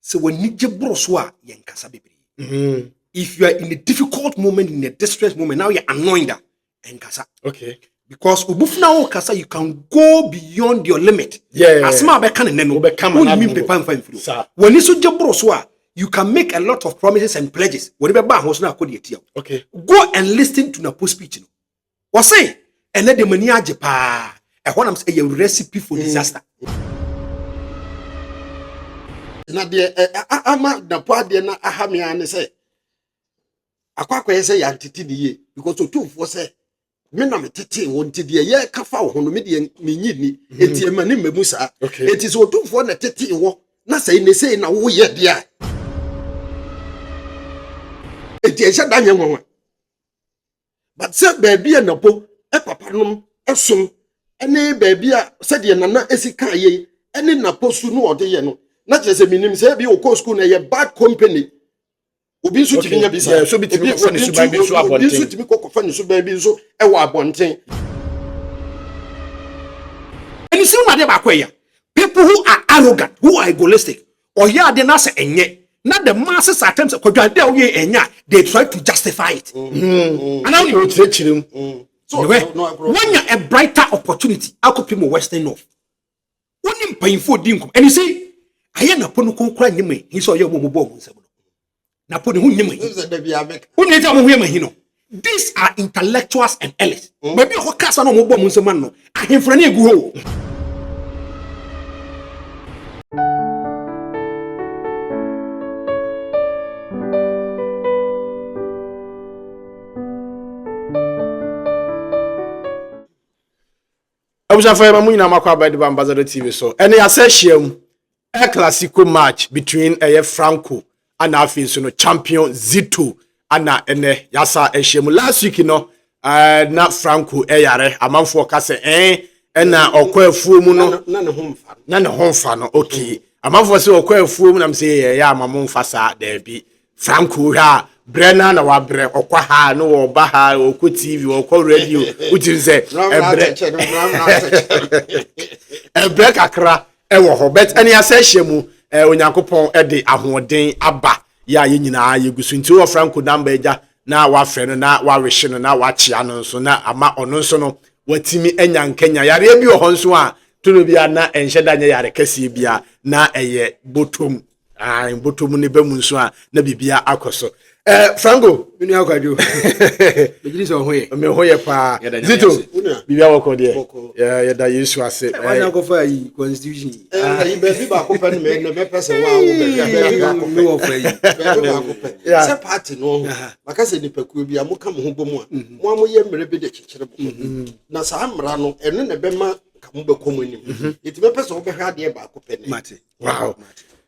So when you get broswa, yen kasa bebre. If you are in a difficult moment, in a distress moment, now you're annoyed and kasa. Okay. Because ubufna kasa, you can go beyond your limit. Yeah. Asma be kan neno be come when you so broswa, you can make a lot of promises and pledges. Whatever ba house na akodi etia. Okay. Go and listen to Napo speech. No. What say? And let the money aje pa. And what I'm saying, a recipe for disaster. Na de ama Napo de na aha me an say. Akwa say ya titi die because to two for say me na me tete won ti de ye ka fa ho no me de me nyini enti ma ne memu sa. Enti so two for na tete wo na say ne say na wo ye dia. Enti e sha danye nwa. But say baby Napo e papa nom esom ene baby a say de nana esika ye ene Napo su no ode ye no na je say minim say bi o ko school na ye bad company obi nso tibinya bi say so bi timi ko fa ni suban bi so abonten obi nso timi ko fa ni suban bi so e wo abonten and you see what they ba kwaya people who are arrogant, who are egoistic, or yeah they na say enye. Not the masses attempts they try to justify it. And now you teach them. So when you're a brighter opportunity, I could people Western off. When you paying for dinkum, and you say, I am not going to cry me. He saw your mobile. Napoli who you these are intellectuals and elites. Maybe a cast on mobile Munsamano. I am from go. I was afraid of by the Ambassador TV so. And I said, a Clasico match between a Franco and our champion ZITO and Yasa Eshemu. Last week, not Franco, a man for Cassa, and now or quite full moon, none of home fan. Okay, a man for so quite full, I'm saying, yeah, my mom fasa, there be Franco, Brenna na wabre okwa ha no wo ba ha okwa TV okwa radio uti say ebre kakra e wo ho bet ani asehye mu onyankopon e de ahoden aba ya ye nyina ye gusu nti wo Franco number eja na wa frɛ no na wa wehye no na wa chia no nso na ama ono nso no watimi enya nkenya yare bi ho nso a tunu bia na enhye da nya yare kase bia na eye botom botom ne bamu nso a na bibia akoso. Franco, you know what I do. Me hoye pa. Zito, bibia wako de. Yeah, that Yesu ase. Why not go for a constitution? You be ba ko pen me na person wa wo be ba ko me wo fa yi. Se party no. Maka se ni pakuo bia mo ka mo ho bomu a. Mo amoye mmere be de kekere bo. Na sa amra no eno na be ma ka mo be komo nim. Iti be person wo be hwa de ba ko pen. Mate. Wow.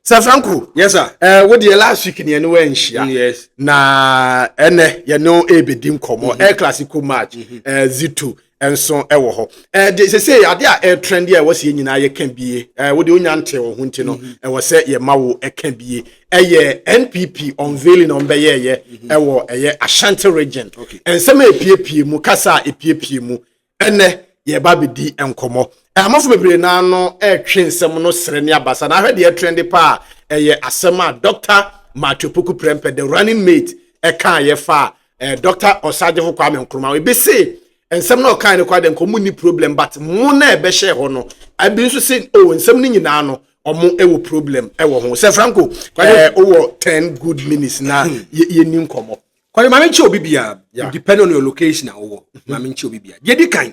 Sir Franco, yes sir. What the last week in your yes. Na ene you know ebedim komo a classical match ZITO and so ewo ho. They say there trend here was nyina ye kan bie. What the onyante wo hunti no e wo say ye mawo e kan bie. Eye NPP unveiling on be ye ewo eye Ashanti region. And some epie mu kasa epie mu ene ye ba bedi enkomo. Amafo bebre na no twensem no sere ne abasa na hwe de trend pa eye asema Dr. Matupuku Prempe the running mate kan ye fa Dr. Osadefo Kwame Nkrumah we be say ensem no kan ne kwa de nkomu ni problem but mu na ebe she ho no abi nso say oh ensem ni nyina no omo ewo problem ewo ho se Franco owo 10 good minutes na ye ni nkomo kwa ma menchi obi bia depend on your location owo ma menchi obi bia ye di kan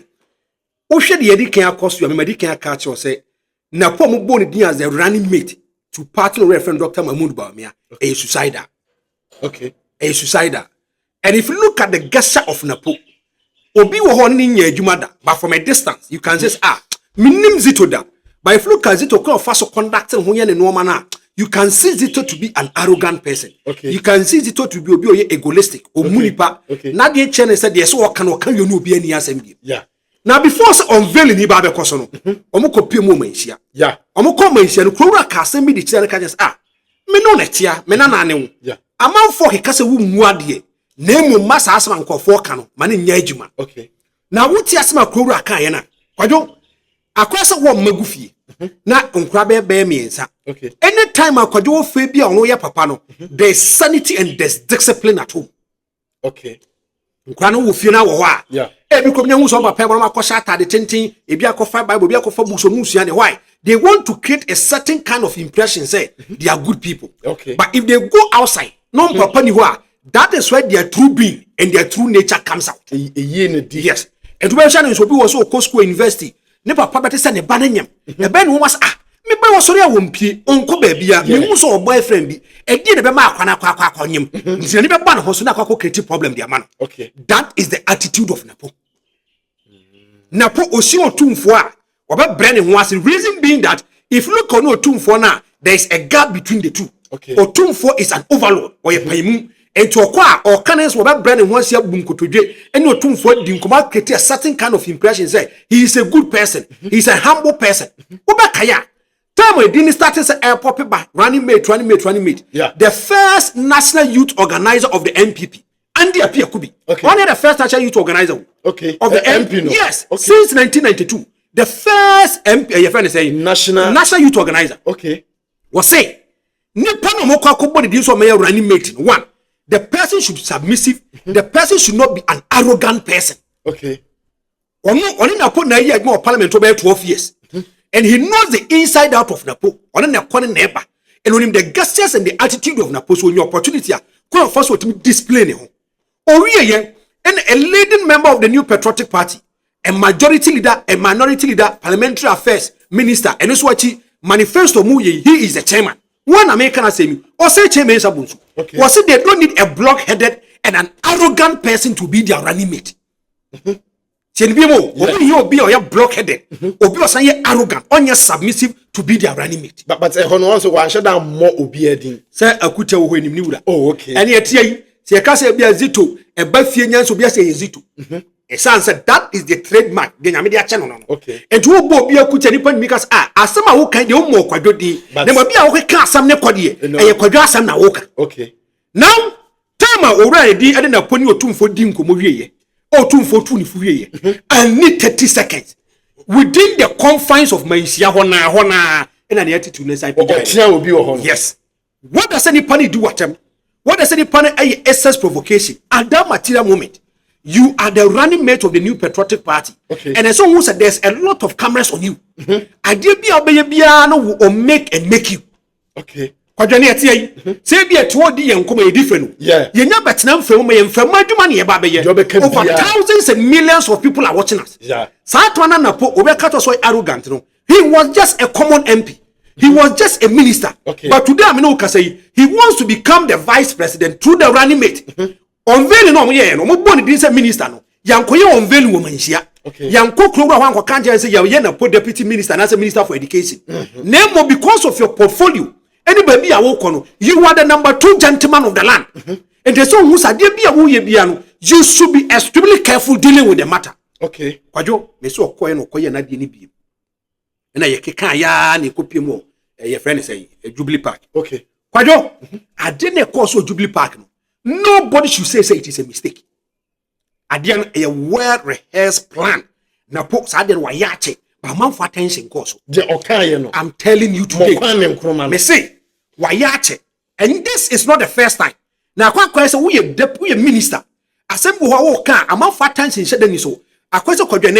o hwe de ye di kan akoso ya me di kan aka che o say Napo mo bo ne din as a running mate to partner reference Dr. Mahmoud Bawumia a suicider. Okay. A suicider. And if you look at the gesture of Napo, obi wo ho ni nya adwumada, but from a distance you can say minim ZITO da. But if you look at ZITO kind of fast conducting ho ye ne no na, you can see ZITO to be an arrogant person. Okay. You can see ZITO to be obi egoistic, omunipa. Na de chene said yes o kan you no be any asem bi. Yeah. Now before unveiling ni ba be koso no omo kopie mu manhia yeah omo ko manhia no krowura ka asem bi de kire ka just me no netia me na ne wo yeah amanfo ke kase wu mu ade na emu masa asema nkofo ka no ma ne nya adwuma okay na wuti asema krowura ka ye na kwadwo akwasa wo magufie na nkura be miensa Okay. anytime akwadwo fe bia ono ye papa no there's sanity and there's discipline at home. Okay. Nkura no wo fie na wo ho a Yeah. ebi komnya hu so papa bo makosha atade tenten ebi akofa bible ebi akofa books onu sua ne why they want to create a certain kind of impression say they are good people. Okay. But if they go outside no papa ni ho a that is where their true being and their true nature comes out. Yes. And to mention is obi was so Costco University ne papa bete say ne ba na nyam e be no was me ba wo sori a wo mpie onko ba bia me mu so boyfriend bi e die ne be ma akwana akwa nyam nti ne be ba no ho so na akwa create problem dia man. Okay. That is the attitude of Napo. Napo osi otumfo a oba brand ho ase reason being that if you look on otumfo na there is a gap between the two. Okay. Otumfo is an overlord or ye paimu enti okwa or canons oba brand ho ase abum kotodwe eni otumfo di nkoma create a certain kind of impression say he is a good person, he is a humble person. Oba kaya time we didn't start as airport ba running mate. Yeah. The first national youth organizer of the NPP Andy Apia Kubi. Okay. One of the first national youth organizer. Okay. Of the MP, no? Yes. Okay. Since 1992. The first MP, your friend is saying national youth organizer. Okay. Was say nipa no mo kwa body this one may running mate. One, the person should be submissive. The person should not be an arrogant person. Okay. Oni Napo na year more parliament over 12 years. And he knows the inside out of Napo. Oni na kone neighbor. And on him the gestures and the attitude of Napo. So in your opportunity, go first what display ne. And a leading member of the new patriotic party, a majority leader, a minority leader, parliamentary affairs minister, and also what manifesto muye, he is the chairman. One American say or say chairman sabunsu. Okay. Was it they don't need a block-headed and an arrogant person to be their running mate. Obi be or block-headed, obi or say arrogant, or submissive to be their running mate. But also one shut down more obedient. Say akute wo hwenim ni wura. Oh, okay. And yet say ka say bia ZITO e ba fie nyan so bia say ZITO. E say that is the trademark. De nyame de ache no. Okay. And wo bo bia kuta nipa ni because asem a wo kan de wo mo kwadwo di. Na ma bia wo ka asem ne kwade e kwadwo asem na wo ka. Okay. Now time owura di ade na poni otumfo di nkomo wieye. Otumfo tu ni fu wieye. And need 30 seconds within the confines of Maisia hona and an attitude ne say yes. What does any panic do at them? What does any panic excess provocation? At that material moment, you are the running mate of the new patriotic party. Okay. And as someone said, there's a lot of cameras on you. I did be or make and make you. Okay. Kwadwane atie say be toward the nkoma different. Yeah. Yenya betenam fam me fam adwuma ne ba be over thousands and millions of people are watching us. Yeah. Satwana Napo obeka so arrogant no. He was just a common MP. He was just a minister. Okay. But today I know say he wants to become the vice president through the running mate. Unveiling no ye no mo boni din say minister no. Yankoye unveiling wo manhia. Okay. Yanko klora wan kwa kanje say ye na deputy minister na say minister for education. Name because of your portfolio. Anybody a wokono, you are the number 2 gentleman of the land. And the son who said, you should be extremely careful dealing with the matter. Okay. Kwajo, me so koye no koye na di ni bi. Na ye keka ya ni kopie mo, your friend say Jubilee Park. Okay. Kwajo, I didn't call so Jubilee Park no. Nobody should say it is a mistake. I didn't a well rehearsed plan. Na po sa den wa yache, ba man for attention course. I'm telling you today. Me say wayache, and this is not the first time. Now, quite say we a minister. Assemble who can amount for attention. So, a question program.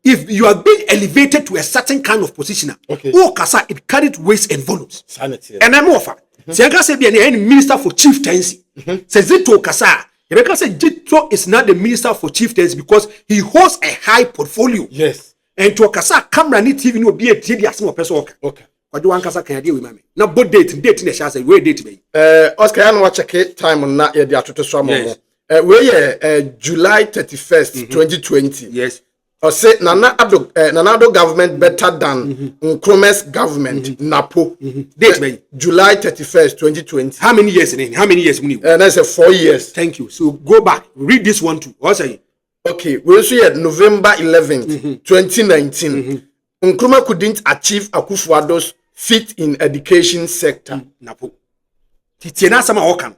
If you have been elevated to a certain kind of position, okay, it carried weights and volumes. Sanity. And I'm offer. Siaga say be any minister for chieftaincy. Says ZITO kasa. Rebecca said ZITO is not the minister for chieftaincy because he holds a high portfolio. Yes. And to kasa camera ni TV no be a TV as more person. Okay. Do one kasa can deal with me. Now, but date in the chance where date me. Oscar, I know check time on that. Yeah, they are to swam. Yes. July 31st, 2020. Yes. Or say Nanado government better than NKRUMAH's government. Napo. Date me. July 31st, 2020. How many years in it? How many years? That's a 4 years. Thank you. So go back. Read this one too. What's it? Okay. We also had November 11th, 2019. NKRUMAH couldn't achieve Akufo-Addo's fit in education sector. Napo. Titiana sama okan.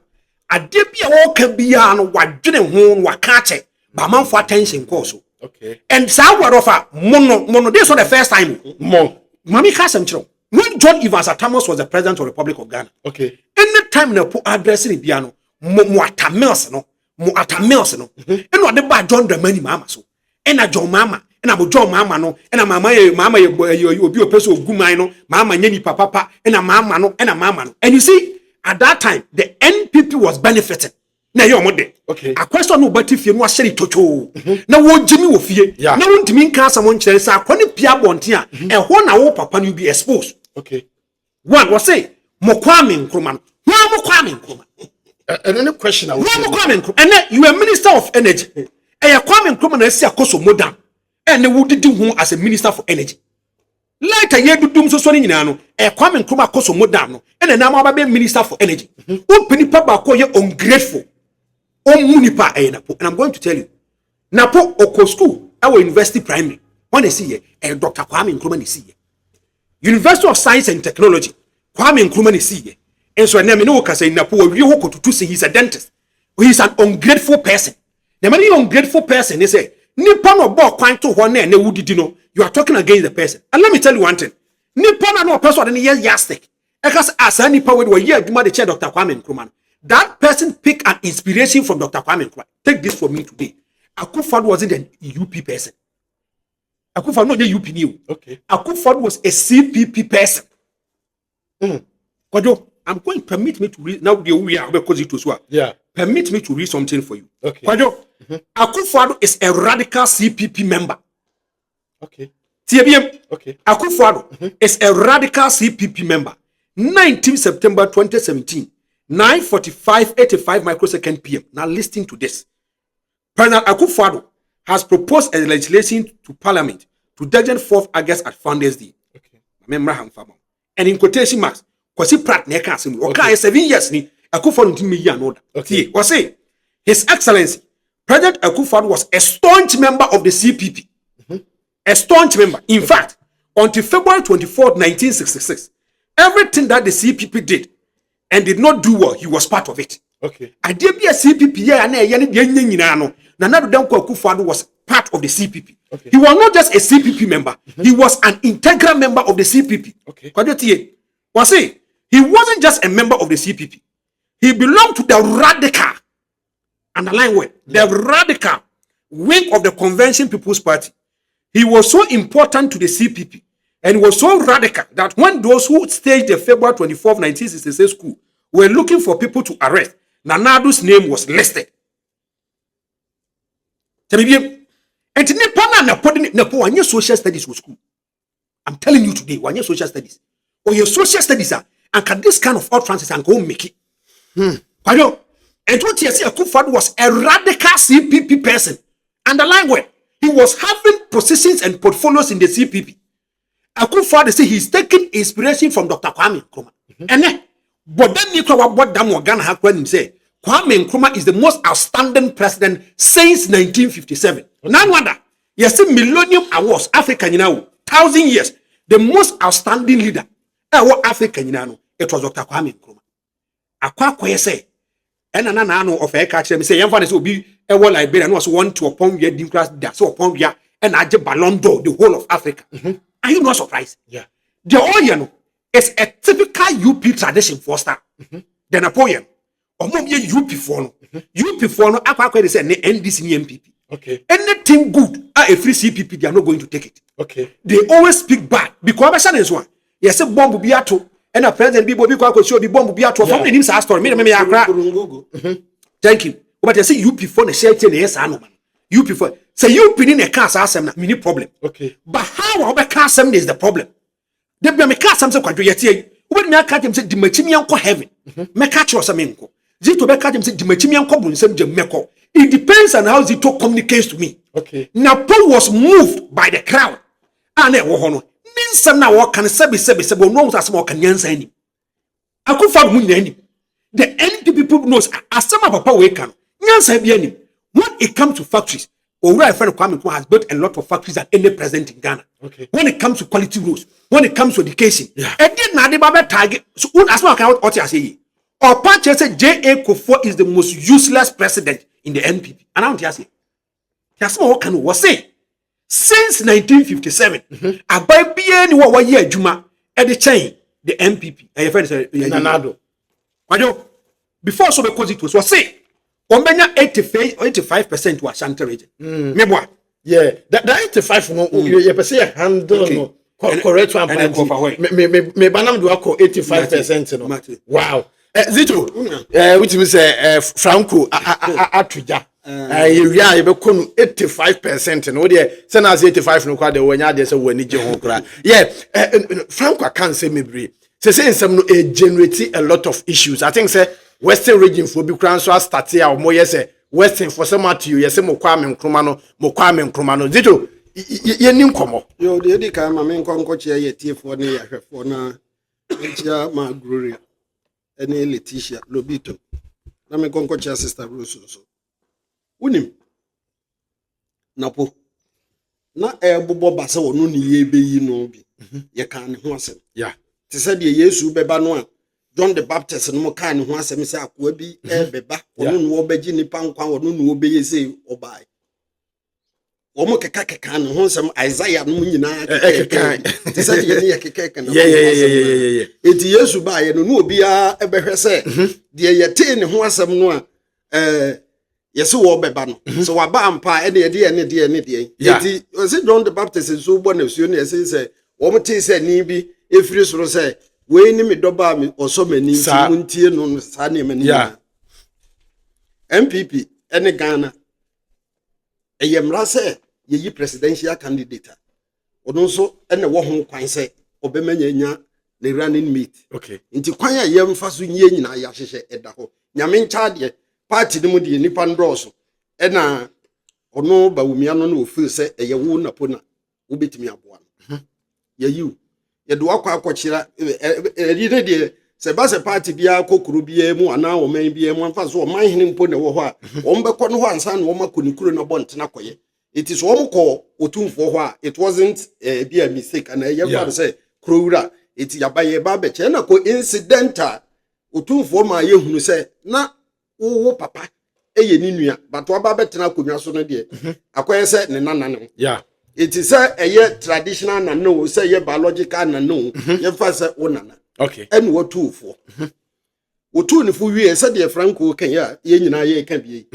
Ade bia okan bia no wadwene ho wakache. Ba man for attention course. Okay. And saa word of mono this was the first time. Mami Kasem Chiro. When John Evans Thomas was the president of the Republic of Ghana. Okay. Anytime na po addressing piano, mo atamels no. And what the bad John Dramani mama so. And a John mama. And a John mama no. And a mama you be a person of good mind no. Mama nyeni papa. And a mama no. And a mama no. And you see, at that time, the NPP was benefiting. Na yo mode. Okay. A question no bati fie no ahye toto. Na wo jimi wo fie. Na wo ntimi nka someone kyerɛ sa akwane pia bonte a ɛho na wo papa no be exposed. Okay. One was say mo Kwame Nkrumah. Mo Kwame Nkrumah. Any question I was mo Kwame Nkrumah. And you are Minister of Energy. And Kwame Nkrumah na si akoso modam. And they would do him as a Minister for Energy. Later ye do dum so so ni nyina no. Kwame Nkrumah akoso modam no. And na ma be Minister for Energy. Wo penipa ba ko ye ungrateful. Napo, and I'm going to tell you, Napo Oko School, our university primary, when they see here, Dr. Kwame Nkrumah is here. University of Science and Technology, Kwame Nkrumah is here. And so I know say Napo, to say he's a dentist. He's an ungrateful person. The many ungrateful person, they say, Nippon or Bo Quine to one and they would know you are talking against the person. And let me tell you one thing. Nippon no person in the year yastic. Because as any power were here, the chair Dr. Kwame Nkrumah. That person picked an inspiration from Dr. Kwame Nkrumah. Take this for me today. Akufo-Addo wasn't an UP person. Akufo-Addo not the UP new. Okay. Akufo-Addo was a CPP person. Kojo, I'm going to permit me to read now we are because it was what? Yeah. Permit me to read something for you. Okay. Kojo, Akufo-Addo is a radical CPP member. Okay. TBM. Okay. Akufo-Addo is a radical CPP member. 19 September 2017. 9:45:85 microsecond PM. Now listen to this. President Akufo-Addo has proposed a legislation to Parliament to design 4th August at Founders Day. Okay. And in quotation marks, Kwasi Pratt neka asem. Okay, 7 years ni Akufo-Addo ntimi yi anoda. Okay. Was say His Excellency President Akufo-Addo was a staunch member of the CPP. A staunch member. In fact, until February 24th, 1966, everything that the CPP did and did not do well, he was part of it. Okay. I did be a CPP here and Nana Danko Akufo-Addo was part of the CPP. Okay. He was not just a CPP member, he was an integral member of the CPP. Okay. Was he wasn't just a member of the CPP. He belonged to the radical, underline word, the radical wing of the Convention People's Party. He was so important to the CPP. And was so radical that when those who staged the February 24, 1966 coup were looking for people to arrest, Nanado's name was listed. And Napo social studies was school. I'm telling you today, one year social studies. Or your social studies are, and can this kind of utterances and go make it. And what you see, Akufo-Addo was a radical CPP person. Underline where he was having positions and portfolios in the CPP. Akufo-Addo say he's taking inspiration from Dr. Kwame Nkrumah. And then, but then you know what Dam Ghana has when him say Kwame Nkrumah is the most outstanding president since 1957. No wonder. You see Millennium Awards, African, 1,000 years. The most outstanding leader. What African, it was Dr. Kwame Nkrumah. Akwa say, and no of a catch them say, young will be a war Liberian was one to upon your democracy, that's upon ya, and I just Ballon d'Or, the whole of Africa. Are you not surprised? Yeah. The Napoleon is a typical UP tradition for star. The Napoleon. Or more UP for no. UP for no, I say NDC MPP. Okay. Anything good, a free CPP, they are not going to take it. Okay. They always speak bad. Because I is one. Yes, a bomb will be at two. And a president people because show the bomb will be at two. From the names I story. Thank you. But I say UP for the shelter, yes, I know, man. UP for. Say you put in a car, mini problem. Okay. But how about car is the problem? They be a car some quadrille. When I catch him said the Machimian heaven. Me catch or some inco. ZITO be catch him said the Machimian cobble some meko. It depends on how ZITO communicates to me. Okay. Napo was moved by the crowd. And it was means some now what can say no as more can answer any. I could find any. The NP people knows as some of papa we can. Answer any. When it comes to factories. Already, friend Kwame Nkrumah has built a lot of factories than any president in Ghana. Okay. When it comes to quality roads, when it comes to education, and then now the target. So, as well as what you say, or Pache said J.A. Kuffour is the most useless president in the NPP. And I don't say, that's what can was say. since 1957 abai bia ni wa ye adwuma e de chen the MPP and your friend say Nanado wajo before so be cause it was say on benya 85% wa Ashanti region meboa yeah that 85 no you per say handle no correct one me banam do akọ 85% no wow Zito which means Franko atuja area you be kono 85% no there say na 85 no kwa de wonya de say wani je ho kra yeah Franko can say me bre say some no generate a lot of issues. I think say Western region for be kran so start here or more say Western for some at you say mo kwame nkruma no Zito ye nim komo yo de di ka ma me nkonko che ye tiefo ne ya hwefo na ntia ma gloria ene Leticia Lobito na me nkonko che sister Rose so unim napo na ebubo base wono ne ye beyi no bi ye kan ne ho asem yeah ti said ye Yesu beba no a John the Baptist no mo kan ne ho asem se akoa bi beba wono no obegi nipa nkwa wono no obeye se obai womo keka ne ho asem Isaiah no nyina keka ti said ye ne keka na yeah eti Yesu ba ye no obi a ebehwe se de ye te ne ho asem no a yesu wo beba no so waba ampa e de eti se John the Baptist so bo na suo ne se womo te se ni bi efiri soro se we ni me doba mi oso mani nti muntie no sa ne mani MPP ene Ghana eyemra se yeyi presidential candidate ono so ene wo ho kwan se obemanya nya ne running mate okay nti kwan a yemfa so nye nyina ya hyehe eda ho nyame ncha de party ni mu de nipa ndroso ena ono bawumia no no ofil se eyewu Napo na wobetimi aboa no yeyiu ye do akwa eri de se ba se party bia kokuru bia mu ana o man bia mu anfa so o man hene mpo ne wo ho a o mbekọ no ho ansa na o makonikuru no bontena koye it is wo mko otumfo ho a it wasn't be a mistake and ye fa say krowura it yabaye ba be che na ko incidental otumfo ma ye hunu se na wo papa eye ni nua but wo ba betena konwa so no de akoye se ne nana no yeah it is a traditional na no say ye biological na no ye fa say wo nana okay and what two for otu ne fu wie say de Franko kan ya ye nyina ye kan bi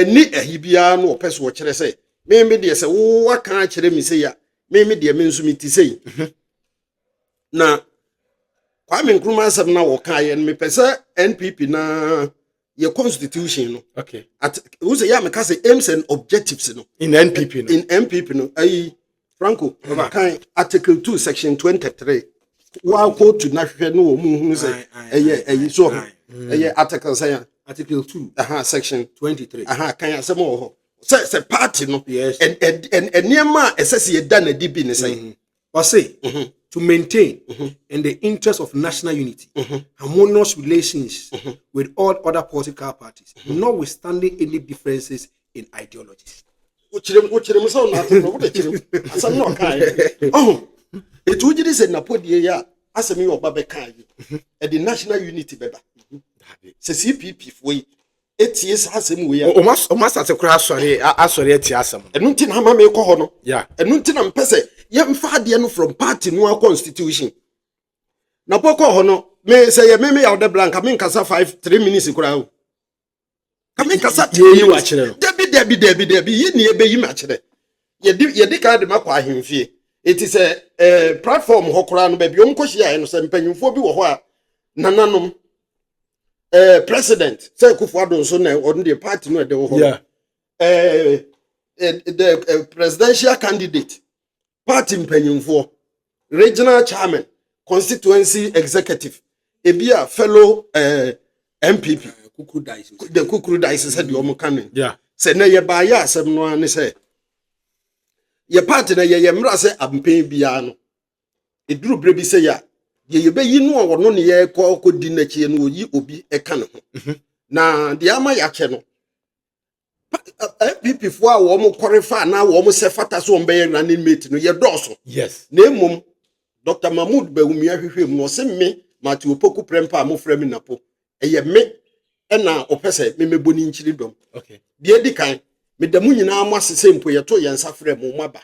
ni ahibia no opese wo kire say me de say wo aka kire mi say ya me de me nso mi ti say na Kwame Nkrumah asem na wo kan ye me pese NPP na your constitution no okay at who say ya me ka say aims and objectives no in NPP no ai Franko kan article 2 section 23 wa quote na hwehwe no mu hu say so article say article 2 section 23 kan asem wo ho say party no yes and niema esese ye da na dibi ne say or say to maintain in the interest of national unity harmonious relations with all other political parties notwithstanding any differences in ideologies. Uchirem so na to what chirem asam no kan it would just say Napo die ya asem yo ba be kan e the national unity beba se CPP foi eties asem we ya o mas asekura asori eti asem enu nti na ma me ko ho no yeah enu nti na mpese ye mfa de no from party no constitution na poko ho no me say me ya de blank me nkasa 3 minutes kura o ka me nkasa ye wa kire no debi yi ne ebe yi ma kire ye di ka de makwa ahemfie it is a platform ho kura no ba bi omkohia ya no se mpanyimfo bi wo ho a nananom president say Kufuor so na on the party no de wo ho yeah the presidential candidate party mpanyimfo regional chairman constituency executive ebia fellow MPP kukuru dice said you can yeah say na ye ba ya asem no an say ye party na ye mra say ampen bia no eduru bre bi say ya ye be yi no wono ne ye ko di na chie no yi obi e ka ne ho na de ama ya che no MPP fo a wo mo qualify na wo mo se fata so mbe running mate no ye doso yes na emom Dr. Mahmoud Bawumia hwehwem no se me Matthew Opoku Prempa mo frame Napo eye me na opese me meboni nchiri dom okay de edi kan me da mu nyina mo asese mpo ye to ye nsa frɛ mo maba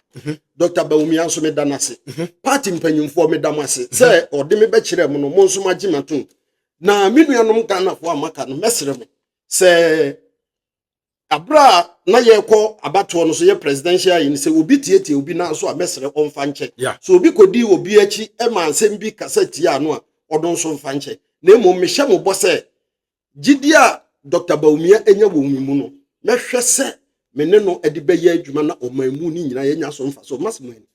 Dr. Bawumia nso me da nase party mpanyimfo me da mase sɛ ɔde me bɛkyerɛ mo no mo nso magimato na me nuanom Ghana fo amaka no mesrɛ mo sɛ abra na ye kɔ abato no so ye presidential yin sɛ obi tietie obi na so a mesrɛ ɔmfa nkyɛ so obi kodi obi achi e ma nsɛm bi kasa tie ano a ɔdo nso mfa nkyɛ na emo me hyɛ mo bɔ sɛ gidia Dr. Bawumia enya wo mu no mehwɛ sɛ me ne no edi bɛyɛ adwuma na ɔmanmu ni nyina yenya so mfa so masemo ani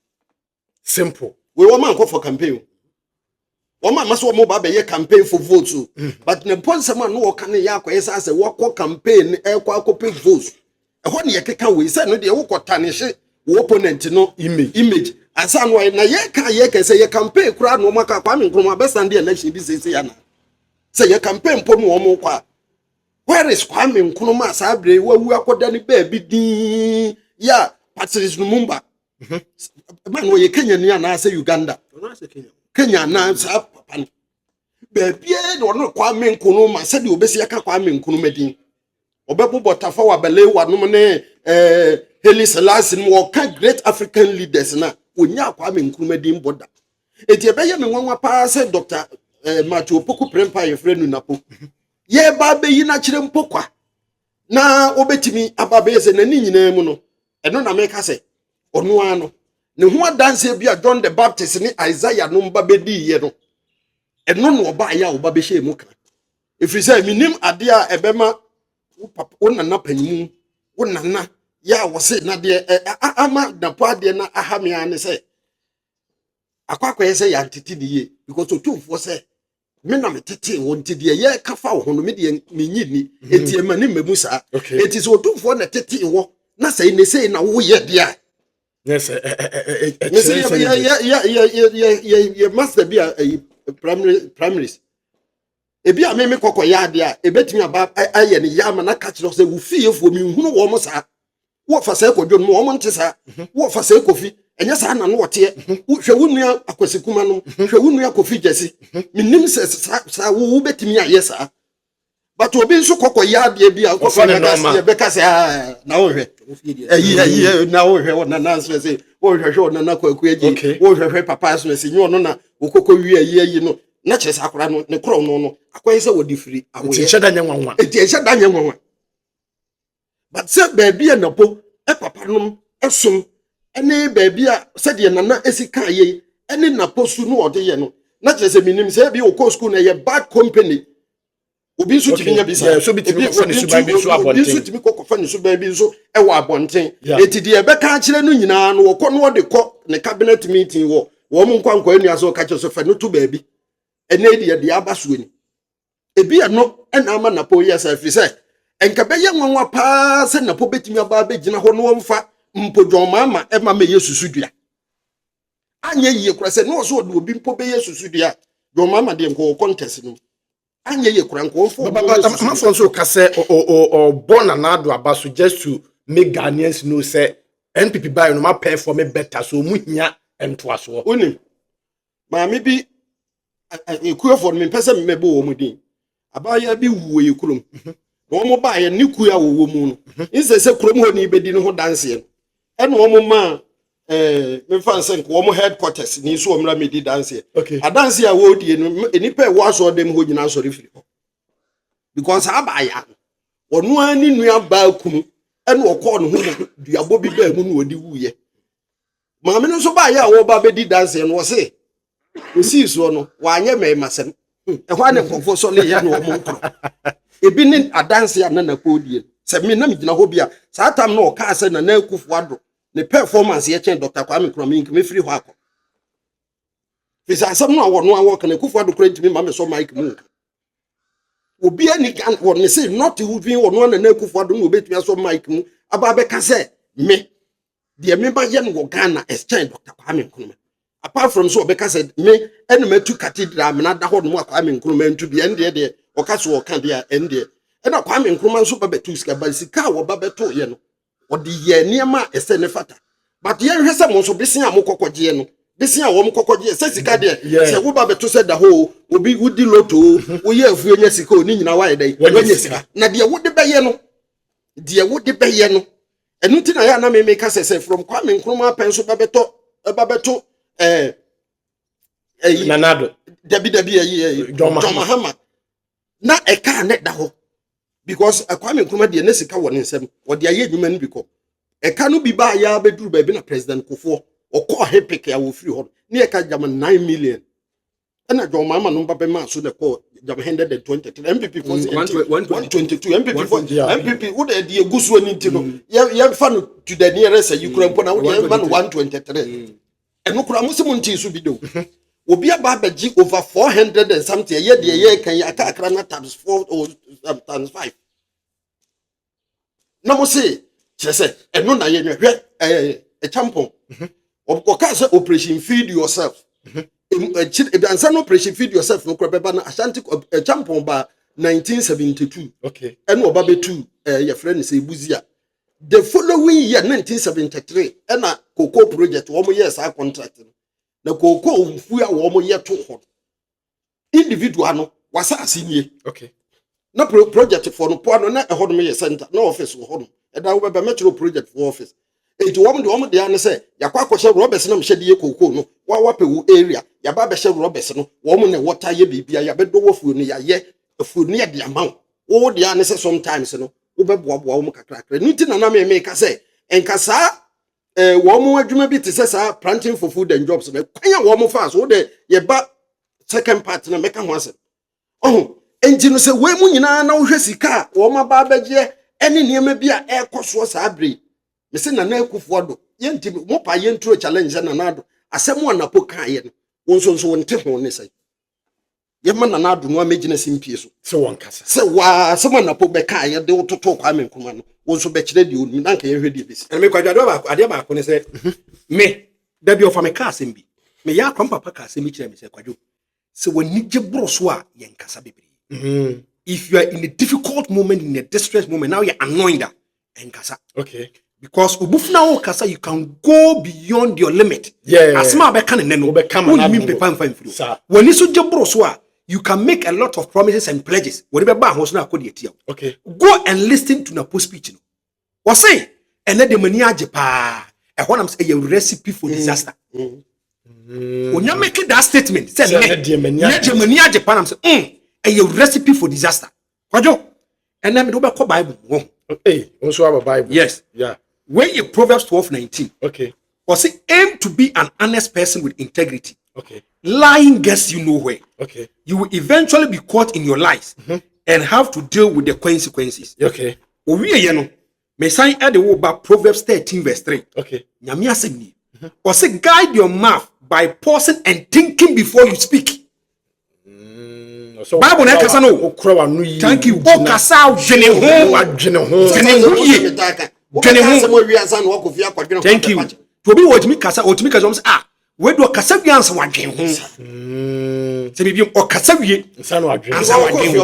simple we wo man kɔ for campaign o ma maso mo ba bɛyɛ campaign for votes but ne ponsema no wo kan ya akɔ yesa sɛ wo kɔ campaign ɛkɔ akɔpɛ votes ɛhɔ ne yɛkeka we sɛ no de wo kɔta ne hye wo opponent no image asa no na yɛka sɛ yɛ campaign kura no maka kwa me nkroma bɛstand election bi sɛ ya na sɛ yɛ campaign po no wo kwa where is Kwame Nkrumah sabre wawu akoda ni baabi din ya Patrice Lumumba man wo ye Kenya ni ana say Uganda Kenya na sa papa baabi e no Kwame Nkrumah sɛ de obesi aka Kwame Nkrumah din obebobɔ tafa wa bele wa no ne Haile Selassie mo ka great African leaders na onya Kwame Nkrumah din boda eti ebeye me nwanwa pa sɛ Dr. Matthew Opoku Prempa ye frɛ nu Napo ye ba be yi na kire mpokwa na obetimi ababe ze na ni nyina mu no eno na meka se ono ano ne ho adanse bia John the Baptist ni Isaiah no mba bedi ye no eno no oba ya oba be hye mu ka efiri se minim ade a ebema wonana panimu wonana ya wo se na de ama Napo ade na ahame ane se akwakwa ye se ya ntiti diye because otufo se me na metete wonti de ye kafa wo no me de menyini eti emani memu sa eti so otufo na tete wo na sai ne sei na wo ye dia yes ye master be primaries ebi a me kokko ya de a ebetimi aba aye ne ya ma na ka kire so wo fie fo mi hunu wo mo sa wo fa sai kodwo mo mo nte sa wo fa sai kofi enya sa na no wote hwe wunua akwasikuma no hwe wunua kofi jesi minim se sa wo betimi aye sa but obi nso kokko ya de bi a kokko na be ka se na wo hwe na wo hwe na na so se wo hwe na na kwaku eji wo hwe papa so se nyo no na wo kokko wi ayi no na kire sa akora no ne kro no akwaye se wo difiri awo ye hyeda nyanwanwa eti hyeda nyanwanwa but se baabi Napo papa no esom ene baabi a se de nana esika ye ene Napo su no ode ye no na kire se minim se bi o ko school na ye bad company obi su timi nya bi sa so bi timi ko fa ne suban bi so abonten obi su timi ko fa ne suban bi so e wo abonten eti de e be ka kire no nyina no wo ko no de ko ne cabinet meeting wo mo nkwankwa enu aso ka kire so fa no to baabi ene de aba so ni ebi no ena ama Napo ye sa fi se enka be ye nwanwa pa se Napo betimi aba be gina ho no mfa mpodwon mama e ma me Yesu dua anye ye kura se no so de obi mpo be Yesu dua dwon mama de nko contest no anye ye kura nko fo ma fo so ka se o born na do aba so just to make Ghanaians know say NPP buy no ma perform better so mu hia ento aso onim ma me bi ekuafo me pese me bo wo mu din abaya bi wuo ye kurom no mo ba ye niku ya wo mu no inse se kurom ho ni bedi no ho danse eno mo ma me fan sen ko mo headquarters ni so omra me di danse adanse ya wo die no enipa e wo aso dem ho nyina so refiri because abaya ono ani nua ba kunu eno okọ no ho duabo bi ba mu no odi wuye ma me no so ba ya wo ba be di danse no wo se osi so no wa anye me masem ehwa ne kofo so le ye no mo nkro ebi ni adanse ya na Napo die se me na me gina ho bia sa tam na o ka se na akufo ado ne performance ye chen Dr. Kwame Nkrumah me free ho akọ fisa asem no awo no awo kan akufo ado kra ntimi ma me so mic mu obi ani kan wo ne say not who bin wo no na akufo ado no obetumi so mic mu aba be ka se me de me ba ye no Ghana exchange Dr. Kwame Nkrumah apart from so obeka said me enema tu cathedral me na da ho no Kwame Nkrumah ntu bi ende de okaso o kan de ende e na Kwame Nkrumah so ba betu sika ba sika wo ba beto ye no odi ye niam ese ne fata but ye hwese mo so besia mo kokoje no besia wo mo kokoje se sika de se wo ba beto se da ho obi wudi loto wo ye afu nya sika oni nyina wa ye dai wo nya sika na de wo de be ye no enu ti na ya na me make say from Kwame Nkrumah penso babeto Nanado Debi John Mahama na eka net da ho because Kwame Nkrumah de na sika woni nsem wo de aye adwuma no biko eka no bi ba ya beduru ba bi na president Kofo okọ hepek ya wo free ho na eka jam 9 million na John Mahama no ba ma so de ko jam 123 MPP for 122 MPP wo de egusu ani ti no ya fa no to the nearest you could put out man 123 eno kura musim nti so bi do obi aba baji over 400 and something ye de ye kan ya akra na times 4 or times 5 na mo say chese eno na ye hwe champon o ka say operation feed yourself answer no operation feed yourself no kura beba na Ashanti champon ba 1972 okay eno oba betu your friend say buzia the following year 1973 ena cocoa project wo mo yes a contract na cocoa mfu a wo mo ye to ho individual no wasa asinie okay na project for no po no na eho no ye center na office wo ho no eda wo be metro project for office eti wo mo de an say yakwa kwhye Roberts na mhye de cocoa no wa pe wo area ya ba be hye Roberts no wo mo na water ye bibia ya be do wo fu no ya ye fu no ye de amount wo de an say sometimes no wo be boaboa wo kakrakra nti na me ka say enkasa wo mo adwuma bi te say sa planting for food and jobs me kwanya wo mo fa so de ye ba second part na meka ho ase enti no say we mu nyina na wo hwe sika wo ma ba bagye ene niam bi a ekoso sa abre me se na akufo do ye nti mo pa ye ntro challenge na nado asem wo Napo kan ye no wonso wonte ho ne say ye ma na ado no amegina simpie so se won kasa se wa se ma Napo be kan ye de wototo Kwame Nkrumah no wonso be kire de oni na nka ye hwe de bisi me kwadado ba ade ba ko ne se me da bi ofa me ka asem bi me ya krom papa ka asem bi kire me se kwadwo se woni gye broso a ye nkasa bebre if you are in a difficult moment, in a distress moment, now you're annoyed and kasa okay because ubufna o kasa you can go beyond your limit asma be kan neno be come na mean pepa mfa mfiri when you so jebro so a you can make a lot of promises and pledges when be ba ho so na akodi etia okay go and listen to Napo speech no we say ene de mani age pa e ho nam say a recipe for disaster when you make that statement say ne de mani age pa nam say a recipe for disaster kwajo ene me do be ko Bible wo hey also have a Bible yes yeah when you Proverbs 12:19 okay or say aim to be an honest person with integrity okay lying gets you nowhere okay you will eventually be caught in your lies and have to deal with the consequences okay owie ye no me sign at the word Proverbs 13:3 okay nyame asem ni or say guide your mouth by pausing and thinking before you speak so Bible na kasa no okra wa no yi thank you o kasa dwene ho thank you to be what me kasa we do kasa wi ansa wadwen ho se bi o kasa wi ansa wadwen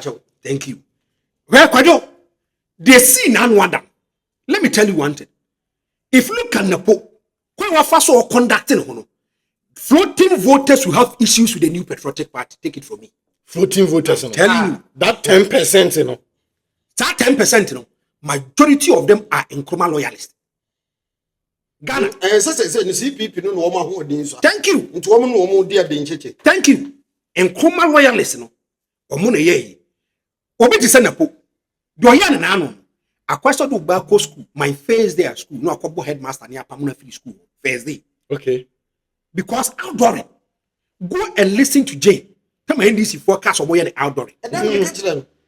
ho thank you where kwajo they see na no adam let me tell you one thing if you look at Napo when we first so conducting ho no floating voters will have issues with the new patriotic party take it from me floating voters telling you that 10% you know that 10% you know majority of them are Nkrumah loyalists Ghana say ni CPP no ma ho odin so thank you nti wo no mo dia de ncheche thank you Nkrumah loyalists no omo na ye obi ti say Napo do ya na no akwaso do ba ko school my first day at school no akobo headmaster ni apamuna free school first day okay because outdooring go and listen to Jay tell my NDC forecast of where the outdooring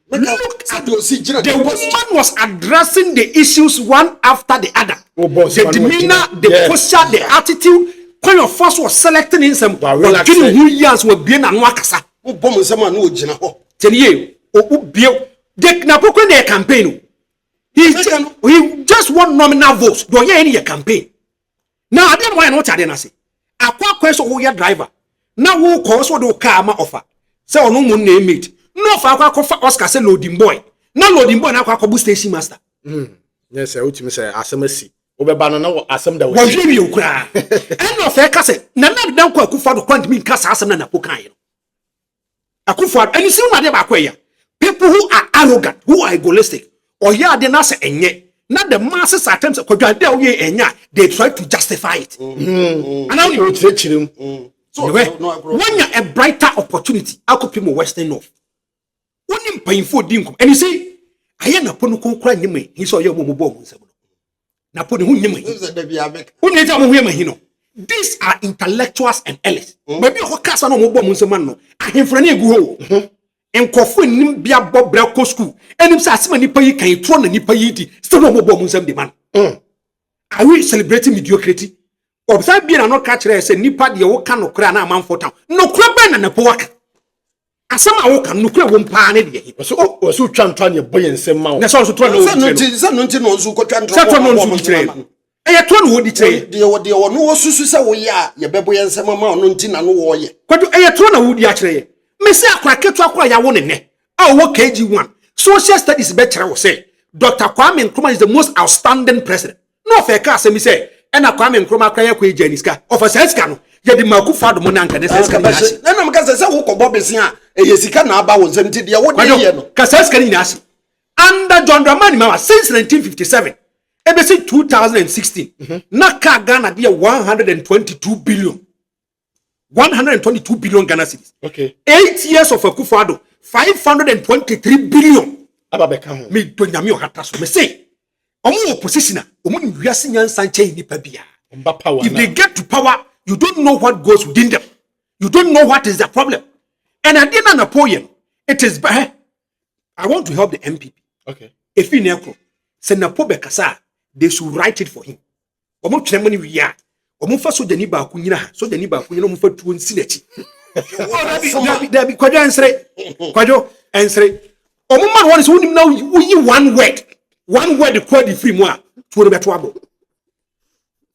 look at the woman was addressing the issues one after the other the demeanor the posture the attitude when your first was selecting in some who years were being and wakasa bom sama na ogina ho tell you bio the Napo their campaign he just won nominal votes do you any campaign now I don't why not I didn't say akwa question who your driver now who cause what do car ma offer say ono mo name it no fa akwa kofa Oscar say loading boy na loading boy na akwa kobu station master yes sir ultimate say asemasi obeba no na asem da wo hwe bi okura and no fa ka say na dan kwa akufa do kwant mi ka sa asem na Napo kan yi akufa any see ma de ba kwa ya people who are arrogant who are egoistic or ya de na say enye Not the masses at times they try to justify it. And now you so when you're a brighter opportunity, I could people Western North. One painful dinkum. And you see, I am not going to cry me. He saw your mobile. Napo these are intellectuals and elites. Maybe Hokasa no mobile munsemano. I am for any go. And Kofu nim bia bob brako school. And him sa sima nipa yi kan etro na nipa yi di. Still no mobile munsem de man. Are we celebrating mediocrity? Observe being no catch there say nipa de wo kan no kra na man for town. No kra ba na Napo waka. Asama wo kan no kra wo mpa na de. So twantwa ne boy ensem ma wo. Na so twa no. Say no nso ko twantwa. Say twa no nso kire. Eye twa no wo di kire. De wo no wo susu se wo ya ye bebo ensem ma no nti na no wo ye. Kwado eye twa na wo di a kire. Me say akwa ketu akwa ya wo ne ne. A wo KG1. Social studies be kire wo say Dr. Kwame Nkrumah is the most outstanding president. No fair ka say me say ena Kwame Nkrumah akwa ya kwa ejaniska. Offer ska no. Ye di maku fado mo na nka de ska na asi. Na me ka say wo ko bobesi a eye sika na aba wo nsem ti de wo de ye no. Ka ska ni asi. Under John Dramani Mahama since 1957 ebe say 2016 na ka Ghana de 122 billion 122 billion Ghana cedis. Okay. 8 years of Akufo-Addo 523 billion. Ababeka ho. Me do nyame o hata so me say omo opposition omo nwiase nyansa nche nipa bia. If they get to power, you don't know what goes within them. You don't know what is the problem. And at the end of Napoleon, it is I want to help the MPP. Okay. If you know, say Napo Bekasa, they should write it for him. Omo tremoni we are. Omo fa so jani ba ku nyina ha. So jani ba ku nyina omo fa tuo nsinechi. Dabi kwajo ensre. Kwajo ensre. Omo man one is who now we one word. One word call the free mo a tuo beto abo.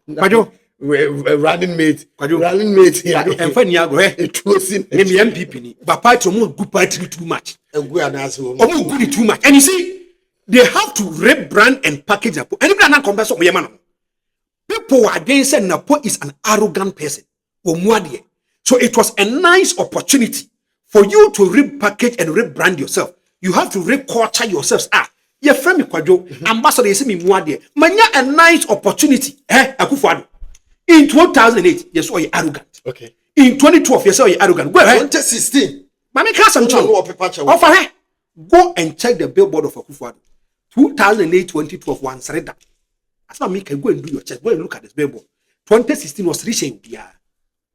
Kwajo running mate. Kwajo Running mate here. Emfa ni ago he. Etuo sin. Ni MPP ni. Ba party omo good party too much. Omo good too much. And you see, they have to rebrand and package Napo. And if they are not compensate for Yemano, people are against saying Napo is an arrogant person. So it was a nice opportunity for you to repackage and rebrand yourself. You have to reculture yourselves. Your friend Kwajo, ambassador, you see me muadie. Manya a nice opportunity. Akufo-Addo. In 2008, you saw you arrogant. Okay. In 2012, you saw you arrogant. Go ahead. 2016. Mami Kasam offer her. Go and check the billboard of Akufo-Addo. 2008, 2012, one surrender. As far as go and do your check, go and look at this billboard. 2016 was reaching.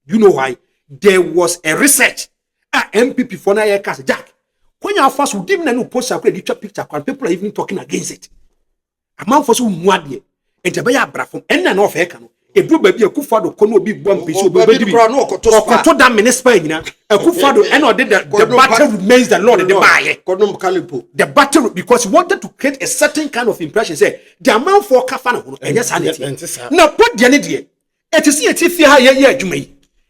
You know why? There was a research. MPP for 9 years. Jack, when you first would even post a picture, people are even talking against it. A man for so muadie. And the Baya Brafom, and an off Ekano. A blue baby, a Kufado, Kono be one piece of baby, Koto da Minespa, a Kufado, and or did the battle remains the Lord in the Baye. The battle, because he wanted to create a certain kind of impression. Say, the amount for Kafano, and yes, now put the idea. It is yet if you are here, you may.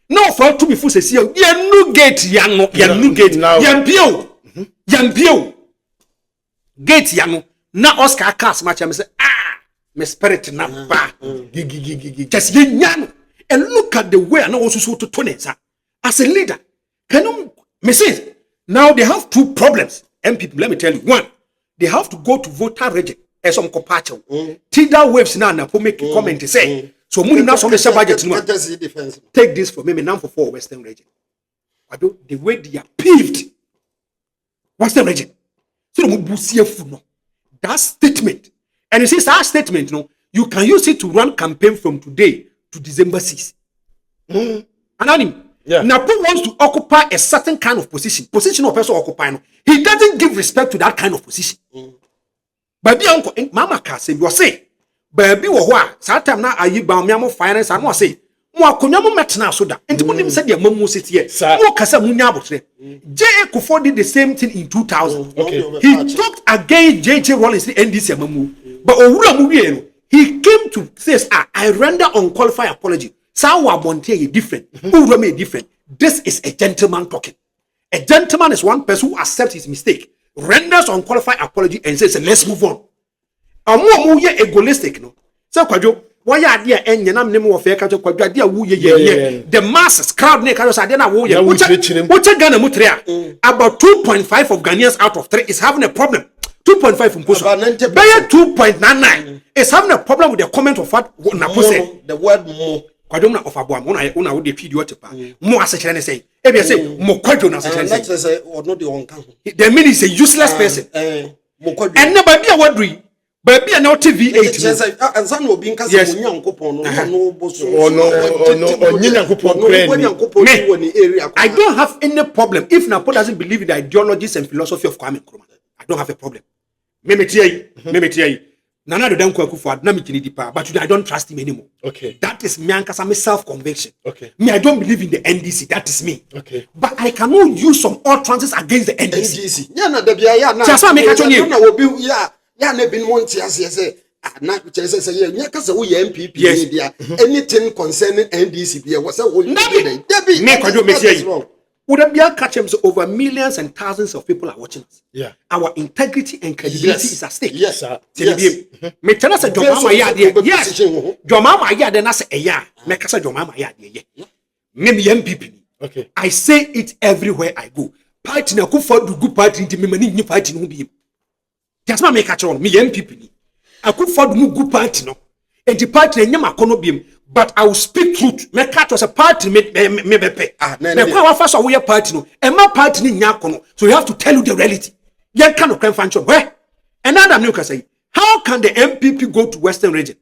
No, for to be full, say, you no gate, young, you gate, young Pio, gate, young, now Oscar cast much. I say, my spirit na ba just yan and look at the way I know also to Tonesa as a leader. Can you say now they have two problems? MPP, let me tell you. One, they have to go to voter reject as some compacho. Tidal waves now Napo make a comment to say so money now some budget. Take this for me now for 4 Western region. I do the way they are peeved Western region. So that statement. And you see, that statement, you can use it to run campaign from today to December 6th. Anonym. Yeah. Napo wants to occupy a certain kind of position of person occupying. He doesn't give respect to that kind of position. Baby, uncle, Mama can say, you say, baby, what? Sometimes now I give Bamiamo finance and what say, Mwakunyamo metna soda. And Timunim said, your mom sit here. Mwakasa Munyabo. J.A. Kufuor did the same thing in 2000. Okay. He talked against J.J. Rollins and this Mamu. But he came to say, I render unqualified apology. Sawa Bonte is different. Urame is different. This is a gentleman talking. A gentleman is one person who accepts his mistake, renders unqualified apology, and says, let's move on. Amu ye egoistic, no. So Kwajo, why are there any name of fair catcher? The masses crowd near Kajo Sadena Woya, which are Ghana Mutria. About 2.5 of Ghanaians out of 3 is having a problem 2.5 impost. Bear 2.99 is having a problem with the comment of what Napo said. The word more. Kwadwom of Abuam, una would the video tepa. More as a say. If you say, more kwadwom as a say, or not the one. The meaning is a useless person. And never be a word. But be an TV8. And some will be in Casa young coupon. I don't have any problem if Napo doesn't believe in the ideologies and philosophy of Kwame Nkrumah. I don't have a problem. Nana do kwaku for na mitini dipa, but I don't trust him anymore. Okay. That is me and some self-conviction. Okay. Me, I don't believe in the NDC. That is me. Okay. But I cannot use some utterances against the NDC. Yeah, no, the BIA now. Just make a change. Yeah, never been one say. Na kuchese say yeah kasa wo MPP yes. Anything concerning NDC be was a Debbie make a do would there be a catch over millions and thousands of people are watching us. Yeah. Our integrity and credibility is at stake. Yes, sir. Me tell us a Jomama ya yes. Jomama ya then I say yeah. Make us a Jomama ya yeah. Name MPP. Okay. I say it everywhere I go. Party na ku for do good party into me mani party no be. Just ma make a chon me MPP. I could for do good party no. And the party nyama kono biem. But I will speak truth. Me catch was a party me bepe. Me kwa first we a party no. And my party ni nyakono. So you have to tell you the reality. Yen kind of convention. Where? Another new can say, how can the MPP go to Western region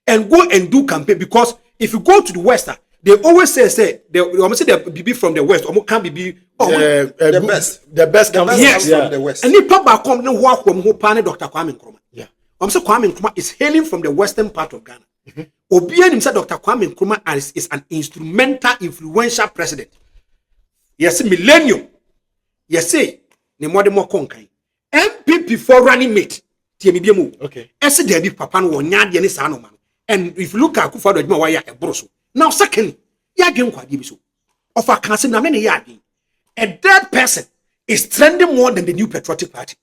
and go and do campaign? Because if you go to the Western, they always say they almost say they be from the West. Almost can be the best. The best comes from the West. And if Papa come no work from who pane Dr. Kwame Nkrumah. Yeah. Almost Kwame Nkrumah is hailing from the western part of Ghana. Obian himself, Dr. Kwame Nkrumah, is an instrumental, influential president. Yes, millennium. Yes, say, ne more than more conquering. MPP for running mate. Okay. Ese debi papa no wonya de ne sa no man. And if you look at Kufa Dojuma why ya ebroso. Now second, ya gen kwade bi so. Of a council na me ya adin. A dead person is trending more than the new patriotic party.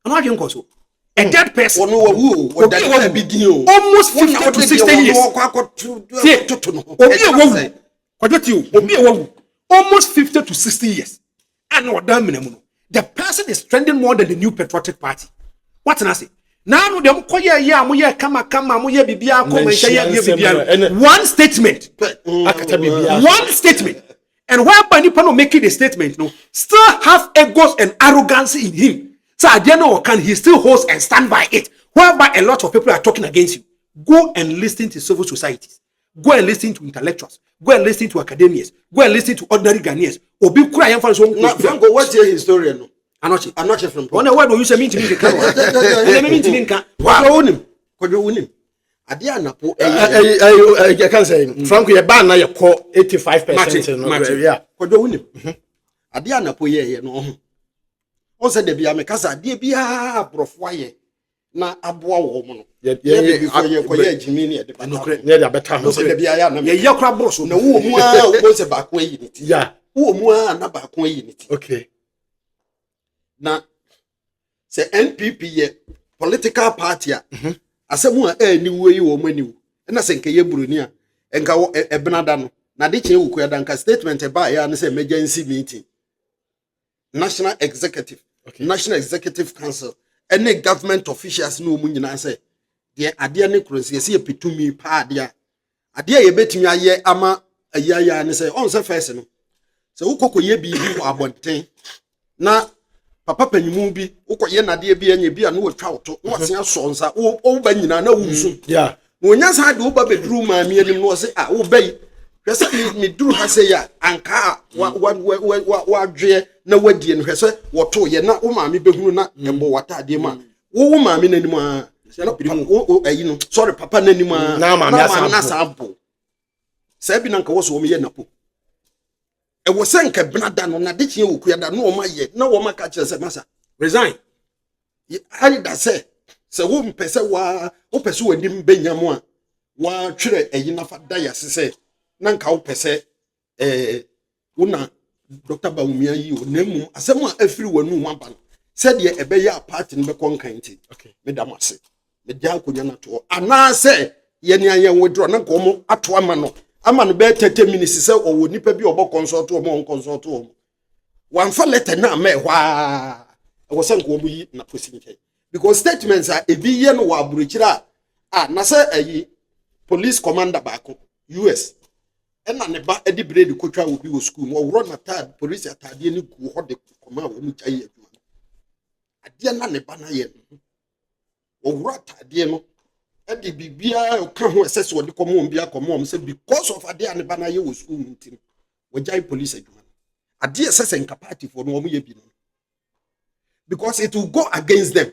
I'm not going so. A dead person. Almost 50 to 60 years. Almost 50 to 60 years. The person is trending more than the new patriotic party. What's I say? Now them one statement. One statement. And whereby Nippon making a statement, no, still have egos and arrogance in him. So at the end of can he still host and stand by it? Whereby a lot of people are talking against you. Go and listen to civil societies. Go and listen to intellectuals. Go and listen to academics. Go and listen to ordinary Ghanaians. Obi cry for so. Franko, what's your historian? I'm not from. One word you say mean to me. Could you win him? Adia Napo. I can't say. Franko, your ban now you call 85%. Yeah. Could you win him? Adia Napo, yeah, no. Also, the Bia Mekasa, dear Bia, Prof. Na aboa wo mo no before ye koye Jimini de Banokre near the better no say bia ya na ye yakra broso na wo mu a wo se ba ko unity yeah wo mu a na ba ko unity okay na say NPP ye political party a asemu a ni wo yi wo mani na se nke ye buruni a enka ebenada no na de che wo ko da nka statement e ba ya na say emergency meeting national executive council any government officials no mu nyina say de ade ne kronse se epitumi pa ade ye betumi aye ama ayaya ne say on say first no se ukokoye bi wo abonten na papa panyimu bi ukoye na de bi anya bi a no wotwa woto no wase asonsa wo ba nyina na wusu yeah no nya sa de wo ba bedru ma mi anim no say wo bai hwese mi duru ha say ya anka wa dwe na wadie no hwese woto ye na wo ma mi behunu na ebo watade ma wo ma mi nanim a ayi no sorry papa nanim a na ma mi asampo say bi na nka wo so wo me ye napo e wo se nka benada no na de chie wo kuada no wo ma ye na wo ma ka kire se masa resign ani da se wo mpese wo pese wanim benyamo a wa twere ayi na fa da ya se na nka wo pese wona Dr. Baumia yi o nemu asem a afiri wanu waba se de ebe ya party no be konkan nti me da mase me dia akonya na to ana se ye ne ayen withdraw na ko mo ato ama no be 30 minutes se o nipa bi obo consult o mo consult o wan fa letter na me hwa e wo se nko obu yi na posi nke because statements are ebi ye no wa aburukyira na say ayi police commander baako US na ne ba edi bread kotwa obi wo school wo woro na tad police atade ni gu ho de koma wo mu chaye adwuma ade na ne ba na ye wo woro atade no edi bibia ka ho ese so de komo bia komo say because of ade ne ba na ye wo school ntim wo jai police adwuma ade ese incapacity for no wo ye bi no because it will go against them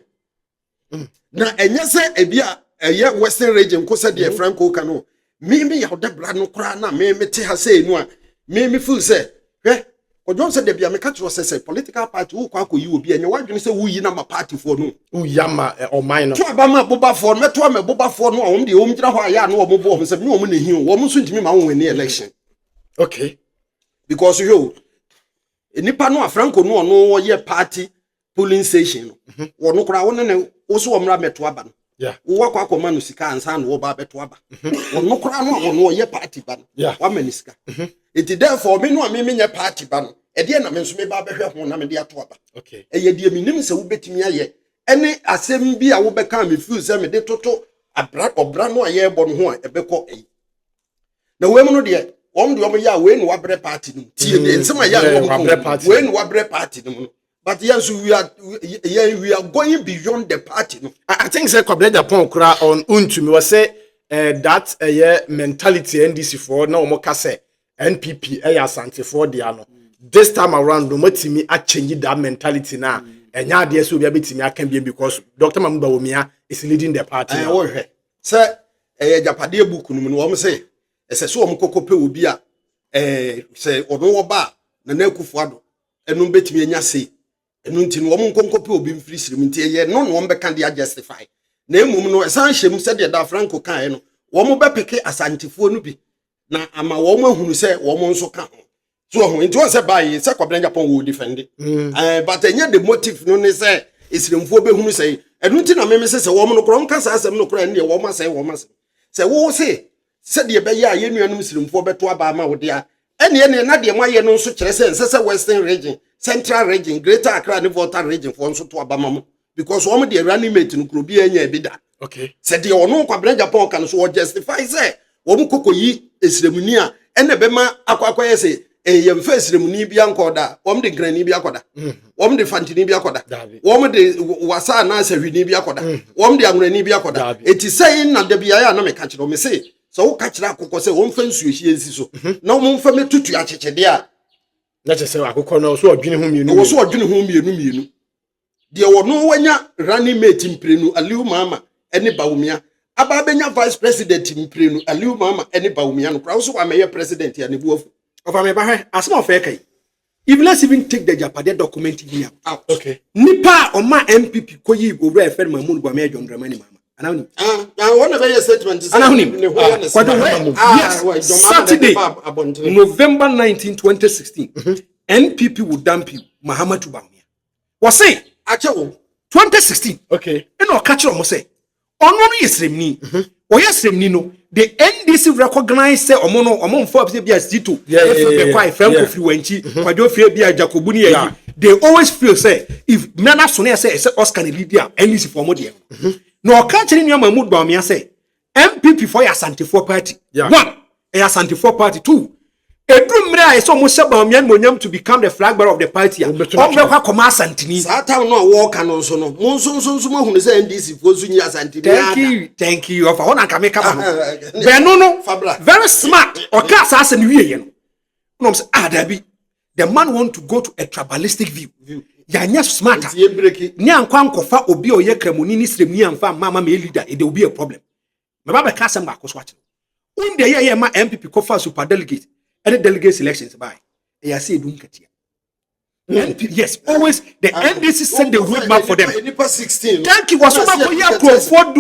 na enye se ebia eye western region ko se de Franco kano me ya de bra no kra na me te ha say no a me feel say hwe ojo se de bia me catch say political party wo kwa koyi obi enye wadwene se wo yi na ma party for no uyama oman no to aba ma boba for me to ma boba for no om de om gira ho aya no omo bo se me om na hi o mo so ntimi ma won win election okay because yo enipa no Franco no no ye party polling station no wo no kra wo ne wo so omra meto aba no yeah wo kwa akoma no sika ansa no wo ba beto aba wo no kra no wo no ye party ba no wa manisika it therefore me no a me nya party ba no e de na me nso me ba behwe ho na me de ato aba okay e ye de me nim se wo betimi aye ene asem bi a wo beka me feel se me de toto obra no aye bo no ho a e beko e na we mu no de wom de wom ya we no wa bre party no tie de nsema ya we no wa bre party no. But yes, we are going beyond the party. No? I think say Kwabena Japan kura on untumi was say that mentality NDC for na omo ka say NPP asante for dia no. This time around no matimi a change that mentality na enya ade so bia betimi aka bia because Dr. Mamuba Womia is leading the party. Wo hwe. Say Japade book no no omo say ese so omo kokope obi a say odo wo ba na Akufo Addo enum betimi enya say enu nti no wo nkonkope obi mfiri sirim nti ye no no wo beka dia justify na emum no esan hyem se de da Franco kan no wo mo bepeke asantifo no bi na ama wo mo ahunu se wo mo nso ka ho so ho nti won se bae se Kwabena Japan wo defend but enye the motive no ne se esirimfo behunu se enu nti na meme se wo mo no kro nka sa asem no kro ne wo ma se wo se de be ya ye nuanum sirimfo beto aba ma wo dia ene na de maye no nso kire se western region Central region, Greater Accra, and Volta region for also to Abama because one of the reanimate in Krubia and Bida. Okay. Said the ono Kwabena Japan can so justify say, Womu Kokoyi is Remunia, and the Bema Aqua say, a young first Remunibia Koda, the Granibia Koda, the Fantinibia Koda, the Wasa Nasa Vinibia Koda, the Angrenibia Koda. It is saying that the Bia no me catch no me say. So catch that Coco say, one fence you hear so. No one for me to Ache there. Let's say akoko no so odwene hu mienu. Wo so odwene hu mienu. De wo no wanya running mate mprenu Aliu Mama ene Bawumia. Aba benya vice president mprenu Aliu Mama ene Bawumia no kra so wa meye president ya ne buafu. Ofa me ba hwe asema of kai. If let's even take the Japade document here out. Okay. Nipa o ma MPP koyi over e fer Mahmoud Gwame Adjon Dramani Mama. Anahuni. One of your statements. Anahuni. Yes. Saturday, November 19, 2016. NPP would dump you, Mahamadou Bawumia. Was say, actually, 2016. Okay. And I'll catch you say, ono yes remni. O yes remni no. The NDC recognize say omono omon for be as ZITO. FRANKO Fluenchi, Kwajo Fie be Jacobuni. They always feel say if Nana Sonia say Oscar Lydia NDC for model. No catch any Mahmoud Bawumia say MPP for your Santifo party. Yeah. 1. A Santifo party. 2. Edrumra is almost Bawumia Monyam to become the flag bearer of the party. Ombe Koma Santini. Sata no walk and also no. Monson who say NDC for Zunia Santini. Thank you. Of one can make up. No. Very smart. Or class as and we. No, Dabi. The man want to go to a tribalistic view. Yanya smarter. Nyan kwan kofa obi oye kremoni ni sremni amfa mama me leader it will be a problem. Me baba ka sam ba ko swat. Un de ye ma MPP kofa super delegate and delegate elections by. E ya say dun katia. Yes, always the NDC send the roadmap for them. Nipa 16. Thank you. Was over here Crawford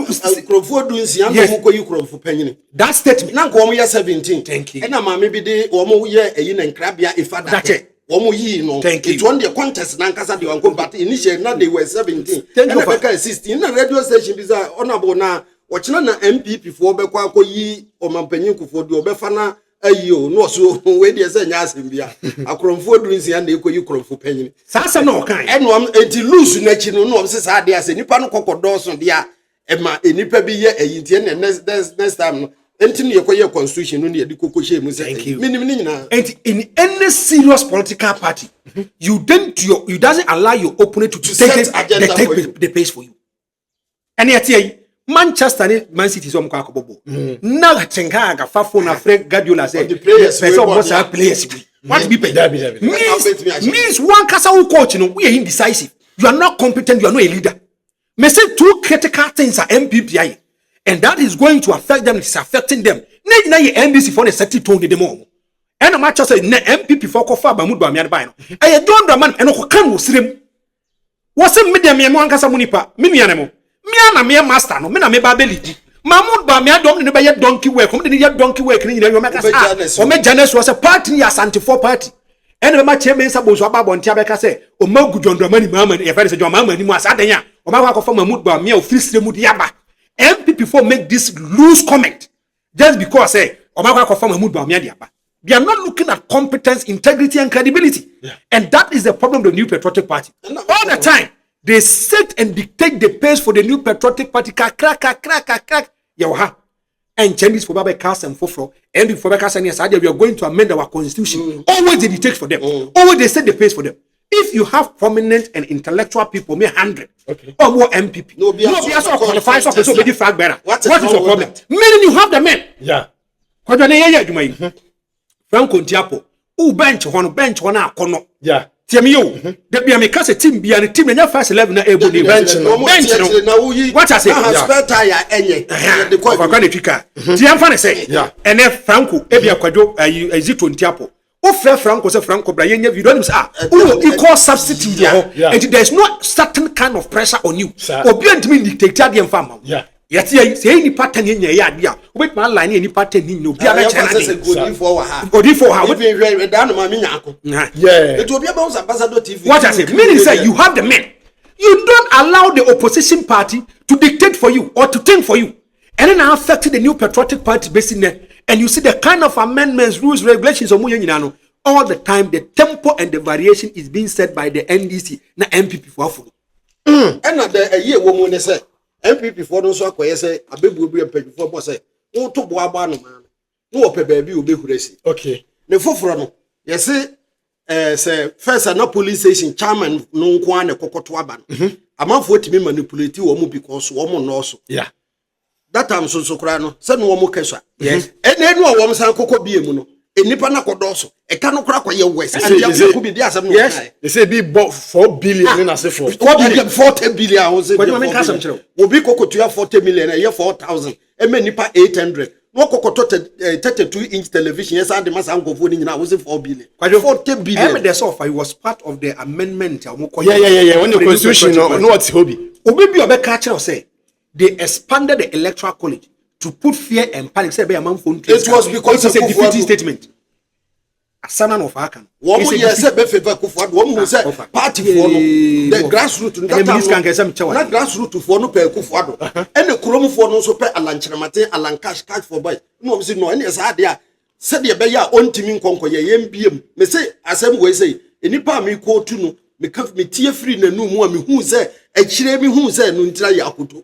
do nsi am ko yi Crawford panyin. That statement. Na ko ya 17. Thank you. E na ma me bi de wo mo ye eyi na nkrabia ifada. That's it. Womo yi no it won the contest na nkasa de wanko but initially na they were 17 and na beka 16 na radio station biza honorable na wochina na MPP for obekwa akoyi omampanyin kufo de obefa na ayo no so we dey say nya asem bia akromfo du nsia na ekoyi kromfo panyin Sasa no kan. eno am enti lose na chi no no se sa dey ase nipa no kokodo so dey ema enipa bi ye ayintie na next time no enti no yekoye constitution no na yedi kokoshe mu say minim ni nyina. And in any serious political party, you doesn't allow your opponent to take the pace for you. And yet here, Manchester and Man City so mko akobobo. Na chenga ga fafo na Frank Guardiola say the players what be paid means one kasa who coach no we are indecisive. You are not competent, you are not a leader. Me say two critical things are MPPI and that is going to affect them, it's affecting them. Na ye NDC for the setting tone de mo. And a match say na MPP for kofa ba mudu amia ba no. E don do man e no kan wo sirem. Wo se media me mo ankasa munipa, me nua ne mo. Me na me master no, me na me ba belidi. Mahmoud ba me adom ne ba ye donkey work, come de ye donkey work ni nyina yo makasa. O me Janes was a party ya Santi4 party. And ma chairman sabo so aba bontia be ka say o magu jondramani mama e fa say jondramani mu asa dan ya. O ma kwa Mahmoud ba me o free sirem di aba. MPP4 make this loose comment just because say Omaka confirm Mahmoud Bawumia diaba. They are not looking at competence, integrity, and credibility. Yeah. And that is the problem of the New Patriotic Party. All the time, they sit and dictate the pace for the New Patriotic Party. Crack. Yawaha. And Chinese for Baba Cast and Fofro. And before Baba Cast and Yasadia, we are going to amend our constitution. Always they dictate for them. Always they set the pace for them. If you have prominent and intellectual people, may 100 or more MPP, no be also qualified so person be flag bearer. What is your problem? Meaning you have the men. Yeah. Kwa jana yeye adwuma yi. Franko Ntiapo, u bench one akono. Yeah. Tiemi yo. De bia me kase team bia ne team na first 11 na ebo ni bench no. What I say? Spare tire enye. The call for kana fika. Tiamfa ne say. Yeah. Ene Franko e bia kwadwo ZITO Ntiapo. Franco say Franco Brian, you don't equal substitute. And there's no certain kind of pressure on you. Or be dictate the farmer. Yeah. Yet say any pattern in your yard. Wait my line any pattern in your good for her. Yeah. It will be about Ambassador TV. What I say, meaning say you have the men. You don't allow the opposition party to dictate for you or to think for you. And then I affected the New Patriotic Party based in there. And you see the kind of amendments, rules, regulations, all the time, the tempo and the variation is being set by the NDC, na MPP for follow. And at the year woman say, MPP for no so say, a baby will be a page for say, oh, to Boabano man, no baby will be who see. Okay. The Fofrano, yes, say, first, no police station, chairman, no one, a cocotuaban. A month for me manipulate you because woman also. Yeah. That time so krano se no mo kesa yes enu a wo msan kokko bie mu no enipa na kodoso e ka no kra kwa ye west and ya ko bi dia asem no yes they say be 4 billion na say 40 billion wo say we ka asem kire obi kokko to 40 million e 4000 e me nipa 800 no kokko to 32-inch television yes and the masa ngofo ni nyina wo say 4 billion 40 billion the so he was part of the amendment yeah when the constitution no what's hobby obi bi obeka kire say they expanded the electoral college to put fear and panic. Say, it was because it's a defeating statement. Asana of Akan. One more year said, one more said, party for the grassroots, not grassroots for no pay Kufuado. And the Kuromu for no so pay a lunch a land cash for buy. No, no, any as idea. Said the Beya on teaming conquer ye MBM. Me say, as some way say, any palm me quote to no, me cuff me tear free no more me who say, a chile me who say, no try Yakuto.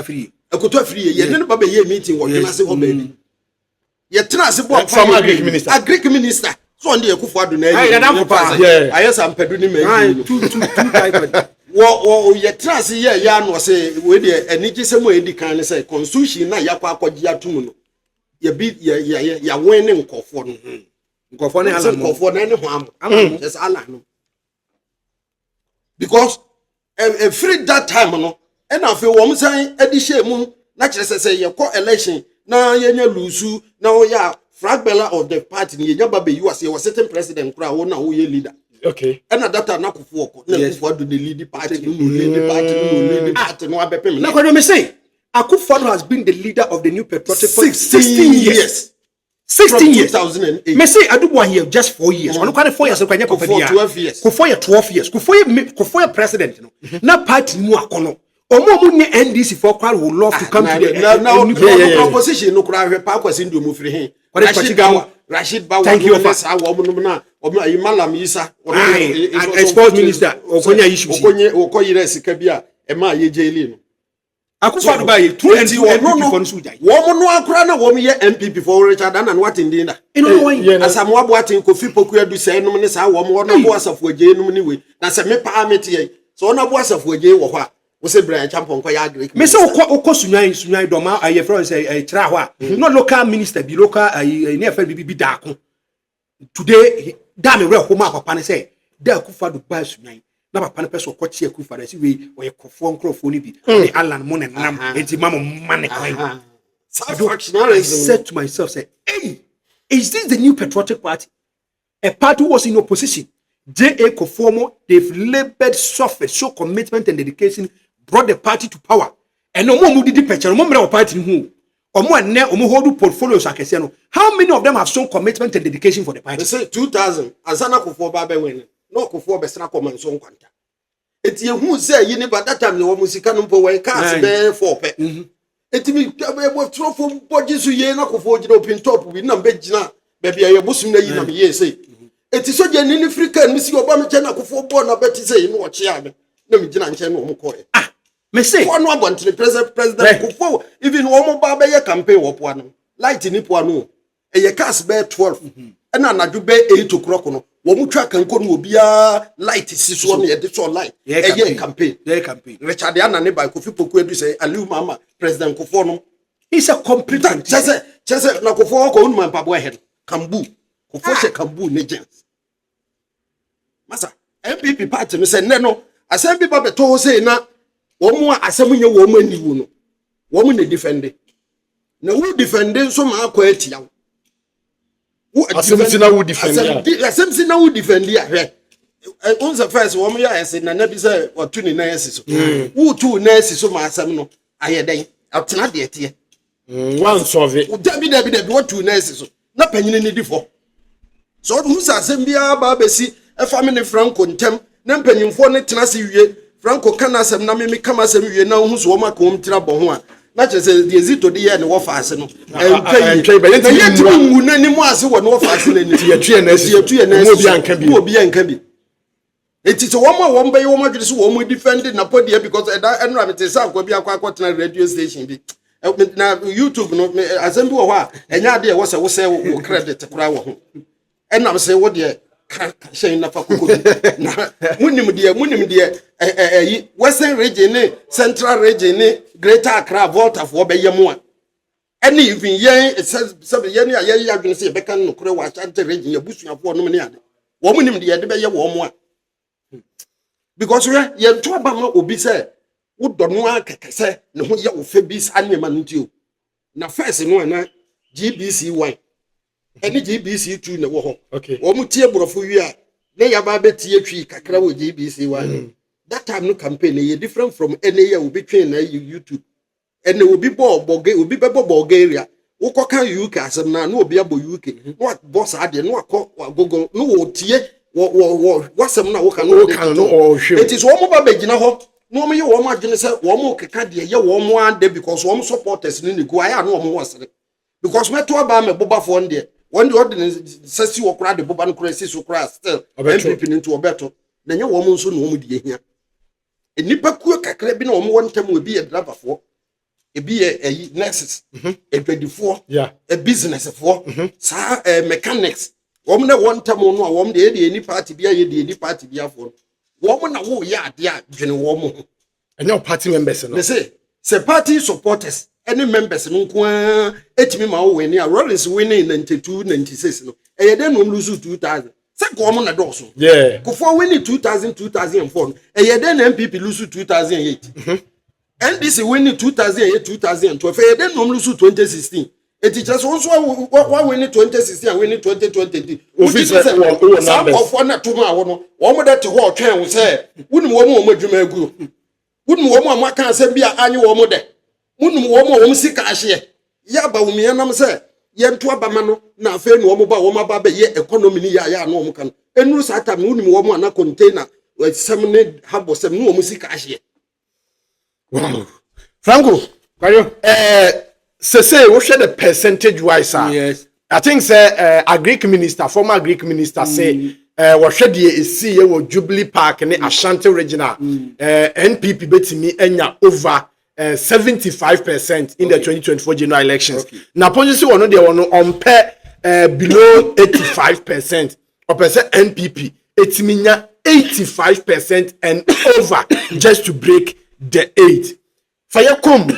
Free. A could free ye no baby ye meeting or you say baby. Ye trans from a Greek minister. So on the Kufuado I yes I'm peduni me 2 wo ye trans ye ya no say we dey eniji semo edi kan say constitution na yakwa akogye atum no ye bi ya wen ne nkofo no nkofo ne ala nkofo na ne ho am yes ala no because free that time no and I feel one saying edition moon, naturally say your co election, now you lose, now ya fragment of the party, you baby, you are a certain president, crowd, now you leader. Okay. And at that time, not for the lead the party, no party, no, what say? Akufo-Addo has been the leader of the New Patriotic Party 16 years. 16 years. 2008. Me say Adubo here just 4 years. Ono kwani 4 years kwanya ko 12 years. Ko 12 years. Ko president no. Na party mu akono. Omo NDC for kwal would love to come to the now opposition no kura pa kwasi ndu mu firi he Rashid Bawa. Thank you, Malam Isa. Sports minister. Okonya issues. Okoye Sikabia. Emma Yejelino. Akufo Dubai, two MPP for Suja. Woman no akra na wo me MPP for Richard and what in dinner. Asamoah Boateng Kofi Poku do say no ne sa wo mo no bo asafo agye no ni we. Na se me parliament ye. So na bo asafo agye wo ho a wo se Brian Champon kwa ya agree. Me se okọ sunyan doma aye friends try ho a. No local minister be local near FBB da ko. Today da me we ho ma papa ne say da Akufo Dubai sunyan. Na papa ne person kwachi Akufo da si we o ye kofo nkrofo ni bi ne Alan mo ne nam enti mama mane kwan. I said to myself, say, hey, is this the new patriotic party? A party who was in opposition. J.A. Kofomo, they've labored, suffered, show commitment and dedication, brought the party to power. And no more moody picture, no more party who. Or more ne or more hold portfolios. How many of them have shown commitment and dedication for the party? They say 2000. Azana Kofo Babe winning. No Kofo Besna Common Son Quanta. It's you who say you never that time no musicanum for cars bear for pet. Etimi we throw from bodies ye na Kofo open top we na begina baby aye bosom na yi na me ye say. Eti so je ni Africa mi si Obama che na Kofo born na beti say no o chia me na me gina nche no mo koye. Ah, me say for no abontre president Kofo even wo mo ba be ye campaign wo po ano. Light ni po ano. Eye cars be 12. Na anadwo be 8 o'clock no. Wo mu twa kanko no obia light si so no ye de so light. Eye campaign. Richard Yana ne by Kofi Poku edu say Aliu Mama president Kofo no. He's a complete chese na Kofo ko unman pabo ahead. Kambu. Kofo she Kambu negents. Masa MPP party no say ne no asem people be to say na wo mu asem nye wo mu aniwu no. Wo mu ne defend. Na wo defend so ma akọ atia. Asemsi na wo defend ya. Asemsi na wo defend ya hwe. On the first wo mu ya ese na na bi say otu ni na ese so. Wo tu na ese so ma asem no aye den. Atena de ete. One solve. Dabi wo tu na ese so. Na panyine ni difo. So who sa asem bia ba besi e family Franko ntem na panyimfo ne tena se wie. Franko kana asem na me kama asem wie na hu so wo maka wo mtira bo ho a. Na chese the ZITO de ye ne wo fa ase no. Entwe be yeti ngu na ni mu ase wo ne wo fa ase na ni. Yetue na ase. Obi anka bi. Eti so wo be wo ma dwere so wo mo defend Napo de because enra me te sa kwa bi akwa tena radio station bi. Na YouTube no asem bi wo ho a enya de wo se wo credit kura wo ho. Enna me se wo de shen na fa kokodi na munim de Western region Central region Greater Accra Volta for be yemu a any even yen sabe yen ya adwene se be kan no kure wa chante region ya busuafo no me ade wo munim de be ye wo mo a because we ye to aba ma obi se wo do no akekese ne ho ye wo fe bi sa ne ma ntio na first no na GBC1 any GBC2 na wo ho wo mu tie brofo wi a ne ya ba betie twi kakra wo GBC1 that time no campaign ye different from any year we between na YouTube and obi bebo Bulgaria wo koka UK asem na obi abo UK no boss ade no akọ Google no wo tie wo wasem na wo ka no hwe it is wo mo ba begina ho no mo ye wo mo adwene se wo mo keka de ye wo mo ande because wo mo supporters ni go aya no wo mo wasere because me to aba me boba fo nde one the ordinance sesi wo kura de boba no kura sesi kura still MPP into obeto na nye wo mo nso no mo de hia enipa kuo kakra bi na wo mo wontem we bi ye driver fo e bi ye nurses e dwadifo e business fo sa mechanics wo mo na wontem no a wo mo de eni party bia ye de eni party bia fo wo mo na wo ye ade a dwene wo mo enyo party members no they say party supporters any members no kwa etimi ma wo win a Rollins winning 92 96 no e dey no lose 2000 say go mo na do so Kofo winning 2004 e dey na MPP lose 2008 NDC winning 2008 2012 e dey no lose 2016 e teachers also wa winning 2016 and winning 2023 officer wo na Kofo na to ma wo no wo mo that ho twen wo say wunu wo mo adwuma agu wunu wo mo amaka asem bia anyi wo mo de munum wo mo sika ahye ya ba wo nam se ye nto abama no na afa no wo ba wo ma ba be ye economy ni ya no wo kan enuru sata munum wo mo na container sem ne habo sem no wo sika ahye wow Franko kwayo say wo hwe the percentage wise yes I think say a Greek minister, former Greek minister say what should you see you Jubilee Park and Ashanti regional NPP betimi enya over 75% in the 2024 general elections. Now position one dey one on below 85%. Or percent NPP etimi nya 85% and over just to break the 8. Fire come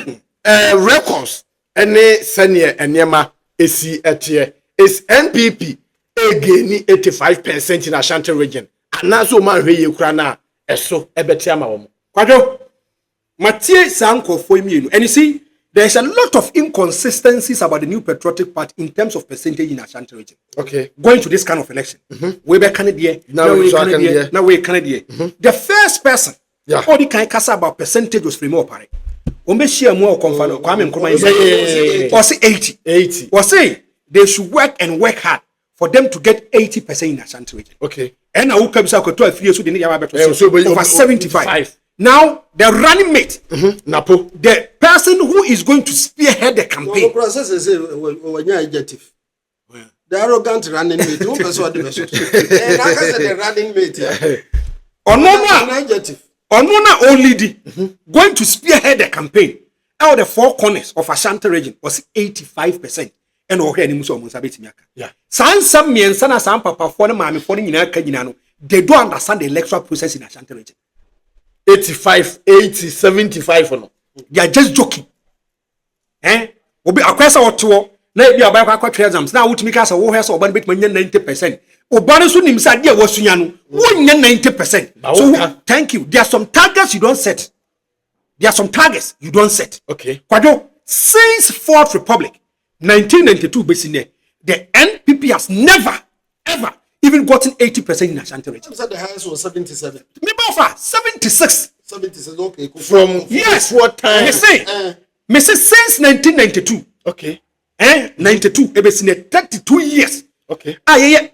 records any senior enema esi etie is NPP again 85% in Ashanti region. And now so man we kura na eso ebeti ama wo. Kwadwo Mathieu Sanko for me, and you see there's a lot of inconsistencies about the New Patriotic Party in terms of percentage in Ashanti region. Okay. Going to this kind of election. We be Canadian. Now we Canadian. Now we Canadian. The first person all the kind kasa about percentage was free more pare. Ombe share more confirm Kwame Nkrumah or say 80. Or say they should work and work hard for them to get 80% in Ashanti region. Okay. And now who comes out to 12 years so they need over 75. Now the running mate, Napo, the person who is going to spearhead the campaign. The process is adjective. The arrogant running mate. Who persuade the the running mate. Onona only going to spearhead the campaign. Out of the four corners of Ashanti region was 85%. And okay, ni muso musabe timiaka. Yeah. Some men sana some papa for the mami for the they don't understand the electoral process in Ashanti region. 85, 80, 75 or no. They are just joking. Obi akwesa oto na ebi abai kwa exams na wutimika sa wo hesa oban betman 90%. Oban so nim sa dia wasunya no wo nya 90%. So thank you. There are some targets you don't set. Okay. Kwadwo, since Fourth Republic 1992 basically the NPP has never ever even gotten 80% in Ashanti region. The highest was 77. Me bofa 76. 76, okay. From yes, what time? Me say since 1992. Okay. 92 ebesine 32 years. Okay.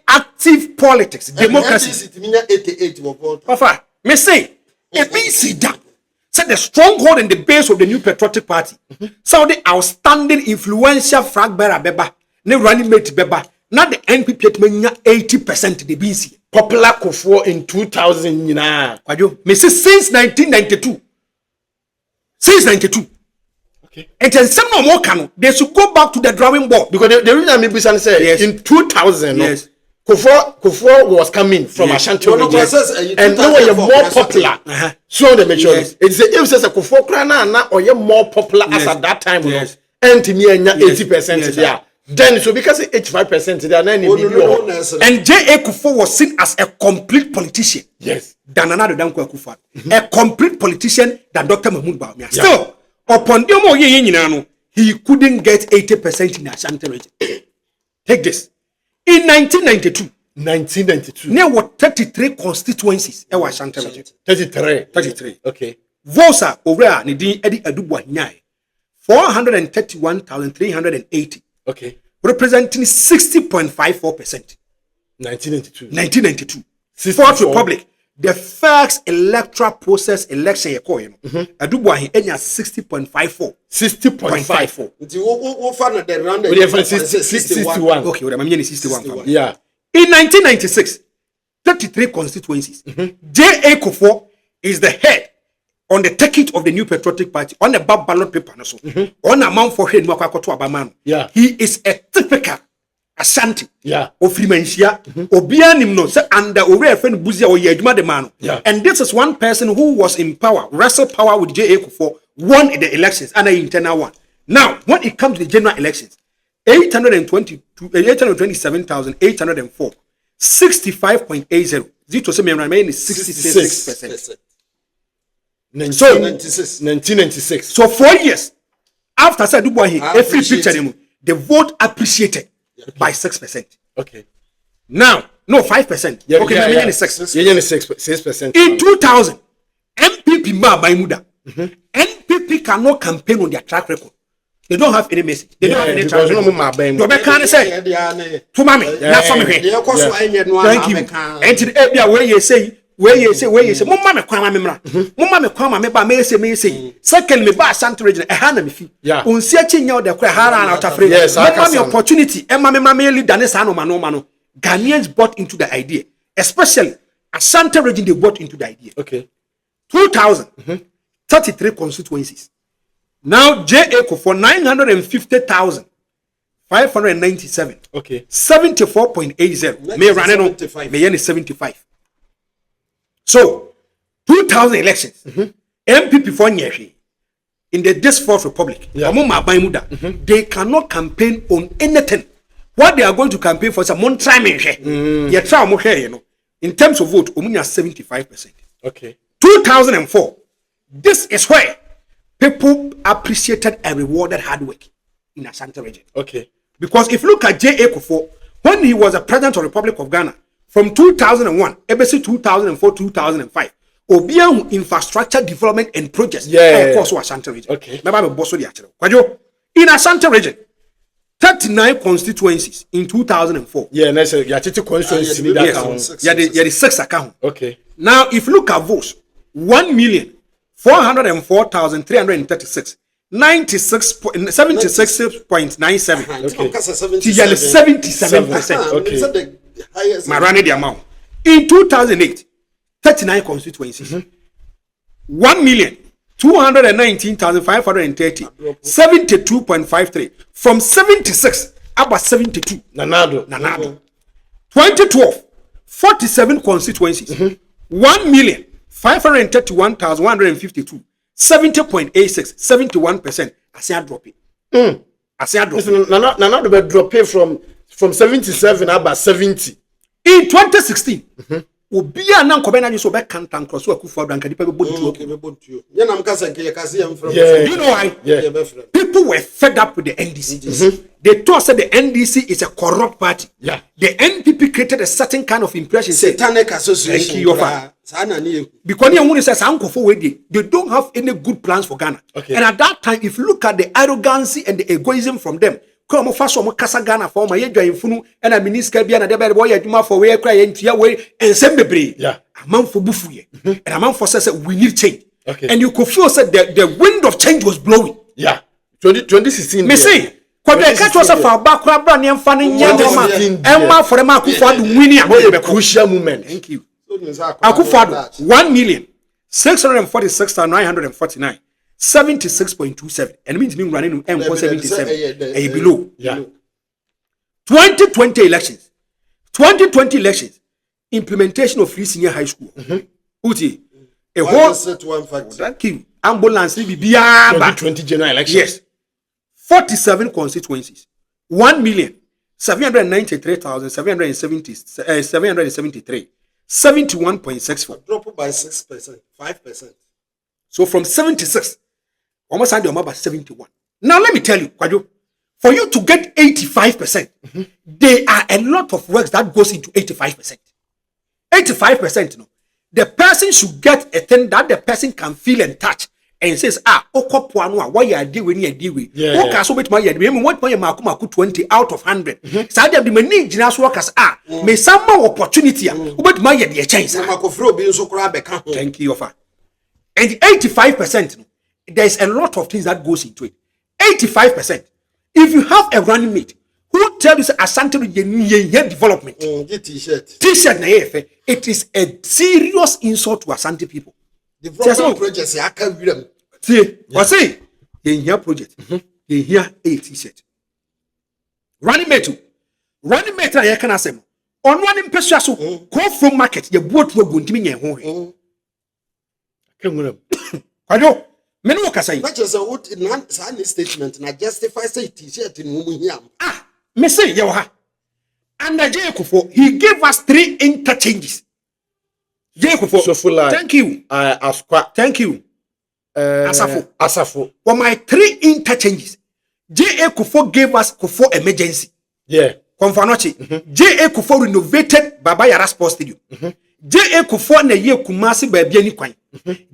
Active politics, democracy. It mean 88 Bofa, me say ABC da. Said the stronghold and the base of the New Patriotic Party. So the outstanding influential flag bearer beba, ne running mate beba. Not the NPP at 80% the BC. Popular Kofo in 2000 me say since 1992. Since 92. Okay. And then some no more can they should go back to the drawing board. Because the reason I mean say yes. In 2000 yes. Kofo was coming from Ashanti region and they were more popular. So they make sure it's the if says Kofo krana na or more popular as at that time and to me 80% there. Then so because 85% there and J.A. Kufuor was seen as a complete politician. Yes. Than another Danko Kufuor. A complete politician than Dr. Mahmoud Bawumia. Still, upon the he couldn't get 80% in Ashanti region. Take this. In 1992, there were 33 constituencies in Ashanti region. 33. Okay. Vosa over Nidin Eddie Adubwa Nyai 431,380. Okay. Representing 60.54%. 1992. Fourth Republic. The first electoral process election Adubwa he enya 60.54. 60.54. What fun the round? 61. Okay, I'm 61. Yeah. In 1996, 33 constituencies. J.A. Kufuor is the head on the ticket of the New Patriotic Party on the ballot paper on amount for him yeah. He is a typical Ashanti yeah. of Freemanship Obianim no say under Ore friend Buzia or Yejuma the man. Yeah. And this is one person who was in power, wrestled power with J.A. Kufuor, won in the elections and an internal one. Now, when it comes to the general elections, 827,804, 65.80. Zito say remain is 66%. 1996. So 4 years after Sadubwahi, every picture the vote appreciated by 6%. Okay. Now, no 5%. Yeah, okay, yeah, 6%. In 2000, MPP Ma by Muda. MPP cannot campaign on their track record. They don't have any message. They don't have any track record. They can't say to mommy. That's something. Thank you. And today, where you say where you say mama me kwa memra mama me kwa me ba me say second me ba Asante region e ha na me fi onsi achi nya de kwa ha na otafre mama me opportunity e ma memra me leader ne sa no ma no Ghanaians bought into the idea, especially Asante region they bought into the idea. Okay. 2000 33 constituencies. Now JA for 950,597. Okay. 74.80. May run on may 75. So 2000 elections. MPP for Nyeshi in this fourth republic. They cannot campaign on anything. What they are going to campaign for is a try me. You try more you know. In terms of vote, 75%. Okay. 2004. This is where people appreciated and rewarded hard work in Asante region. Okay. Because if you look at J.A. Kufuor, when he was a president of the Republic of Ghana, from 2001, ABC 2004, 2005, Obiang infrastructure development and projects, of course, was Asante region. Okay. In Asante region, 39 constituencies in 2004. Yeah, that's a constituency. Yes, 6 account. Okay. Now, if you look at votes, 1,404,336, 76.97. Okay. 77%. Okay. Marani the amount. In 2008, 39 constituencies. 1,219,530, 72.53. From 76, about 72. Nanado. 2012, 47 constituencies. 1,531,152, 70.86, 71%. I say I drop it. I say I drop it. Nanado be drop it from 77 about 70. In 2016, Obia nan kobena ni so be kantan cross Akufo Addo dipa be bontu. You know why? People were fed up with the NDC. They thought that the NDC is a corrupt party. Yeah. The NPP created a certain kind of impression. Satanic association. Because they don't have any good plans for Ghana. Okay. And at that time, if you look at the arrogancy and the egoism from them, come first from Casa Ghana for my funu and a minister be another boy for where cry and sembebre. Yeah. A man for bufuye. And a man for says we need change. Okay. And you could feel that the wind of change was blowing. Yeah. 2016. Me say, because the catch was a far back brand and funny Emma for a man who found winning a crucial moment. Thank you. Akufo Addo 1,646,949, 76.27, and means being running M477 a below. Yeah. 2020 elections, implementation of free senior high school. Uti, a whole thank you. Ambulance 2020 general elections. Yes. 47 constituencies. 1,793,773. 71.64. Drop by 6%, 5%. So from 76, almost under about 71. Now let me tell you, Kwadwo, for you to get 85%, there are a lot of works that goes into 85%. 85%, no. The person should get a thing that the person can feel and touch. And says, why you are doing it? Okay, so with my what my maku 20 out of 100. So I the many generous workers may some more opportunity, but my chance. Thank you, Ofa. And 85%, there's a lot of things that goes into it. 85%. If you have a running mate who tells you Asante development, T-shirt, it is a serious insult to Asante people. Development projects, I can't read them. See, what's it? In here project, in here a T-shirt. Running mate, I can say. On running person, go from market, your boat will go to me. I know. Men work as I. But just a wood in one statement, and I justify say T-shirt in woman here. Me say, Yaha. And Akufo, he gave us 3 interchanges. So thank you. Thank you. Asafo. For my 3 interchanges, J.A. Kufuor gave us Kufuor emergency. Yeah. Konfanochi. J.A. Kufuor renovated Baba Yara Sports Stadium. J.A. Kufuor na ye Kumasi Babiani Kwai.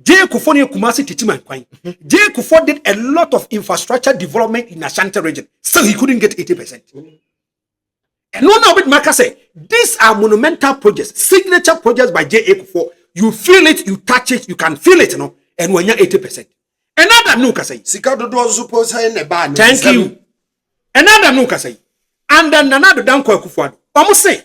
J.A. Kufuor na Kumasi Titiman Kwai. J.A. Kufuor did a lot of infrastructure development in Ashanti region. Still, he couldn't get 80%. And no, but Maka say, these are monumental projects, signature projects by J.A. Kufuor, You feel it, you touch it, you can feel it, no? And when you're 80%. Another no can say. Sika dodo suppose say ne ba. Thank you. Another no can say. And then another down kwa kufuado. Almost say.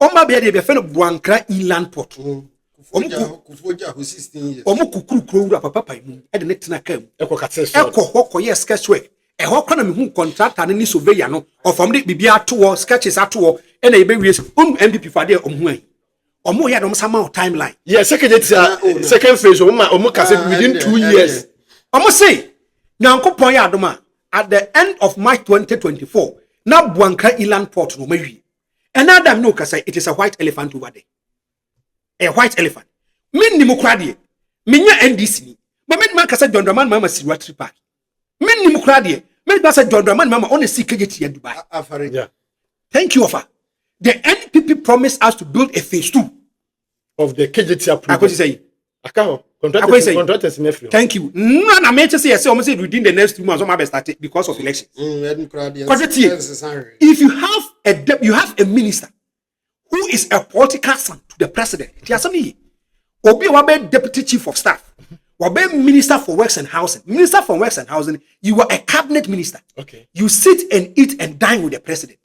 Oma be de be fe no Buankra inland port. Kufuja who 16 years. Omo kukuru kuro papa mu. E de ne tena kam. Eko katse. Eko hoko yes sketch work. E hoko na me hu contractor ne surveyor no. Of am de bibia to sketches ato e na e be wies. MPP for there omhu an. Omo ya no sama timeline. Yes, second phase omo kase within 2 years. Omo say Nyankopon ya adoma at the end of March 2024 na Buankra inland port no mawi. And Adam no kasa it is a white elephant over there. A white elephant. Min ni mokrade. Minya NDC ni. But men man kasa John Dramani mama si Rotary Park. Min ni mokrade. Men kasa John Dramani mama on see KJT ya Dubai. Yeah. Thank you, Offer. The NPP promised us to build a phase 2 of the KJT I could say. Contractors in April. Thank you. No, I meant to say almost within the next 2 months, I start because of elections. If you have you have a minister who is a political son to the president, Obi Wabe deputy chief of staff, Wabe minister for works and housing. Minister for works and housing, you are a cabinet minister. Okay. You sit and eat and dine with the president.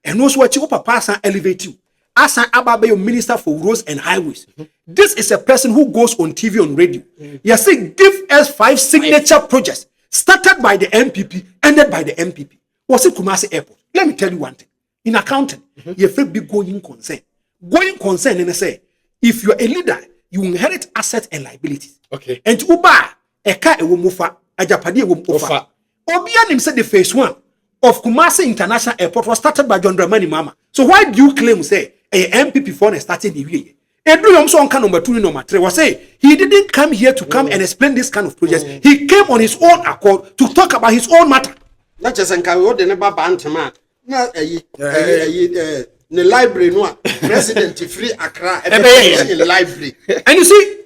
And also what you pass and elevate you. As an Ababe minister for roads and highways. This is a person who goes on TV on radio. You say, give us 5 signature projects started by the MPP, ended by the MPP. Was it Kumasi Airport? Let me tell you one thing. In accounting, you have big going concern. Going concern, and I say, if you're a leader, you inherit assets and liabilities. Okay. And Uba, Eka Ewumufa, Ajapadi Ewumufa. Obianim said the phase 1 of Kumasi International Airport was started by John Dramani Mama. So why do you claim, say, a MPP phone started the year? Number 2, number 3 was say he didn't come here to come and explain this kind of projects. He came on his own accord to talk about his own matter. Not just in Kawo, the neighbor Bantama. Not the library, no president free Accra in library. And you see,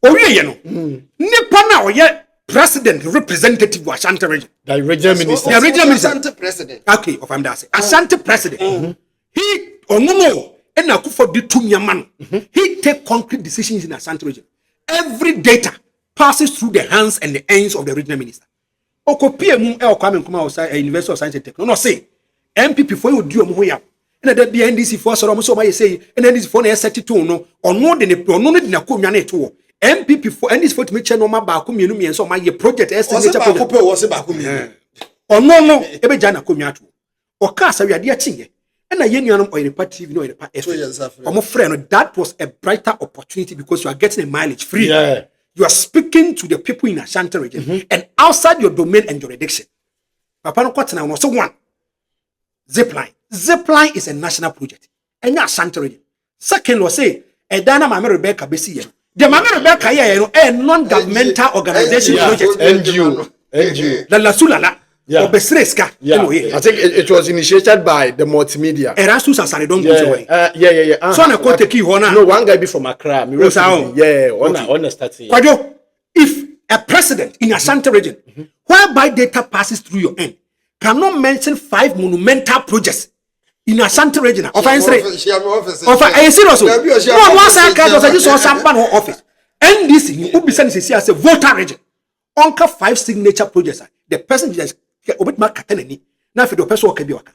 Nepana or yet president representative of Ashanti region. The regional minister. The regional minister. Ashanti president. Okay, of Amdase. Ashanti president. He no. And now for the 2 man, he take concrete decisions in Ashanti region. Every data passes through the hands and the ends of the regional minister. Okopie come outside University of Science and Technology. No say MPP for you do moya. And that be NDC for so my say and then this for na 32 no on no de no na komia na eto. MPP for NDC for to me channel ma ba komienu mi enso ma ye project estimate project. Was ba komienu. On no ebe ja na komia to. Oka sa wiade akinye. And that was a brighter opportunity because you are getting a mileage free. Yeah. You are speaking to the people in Ashanti region and outside your domain and jurisdiction. So one, zipline. Zipline is a national project. And you Ashanti region. Second, was say a Dana Mama Rebecca Bessie. The Mama Rebecca a non-governmental organization project. NGO. La Sulala. Yeah. Yeah. I think it was initiated by the multimedia. Erastus and don't go away. So I quote the key honor. No, one guy be from Accra. On starting. If a president in Ashanti region, whereby data passes through your end, cannot mention 5 monumental projects in Ashanti region of a serious. No, once I just saw someone office. And this you be sending as a voter region. Onka 5 signature projects. The person just obit mark kateneni na fe do person o ka bi waka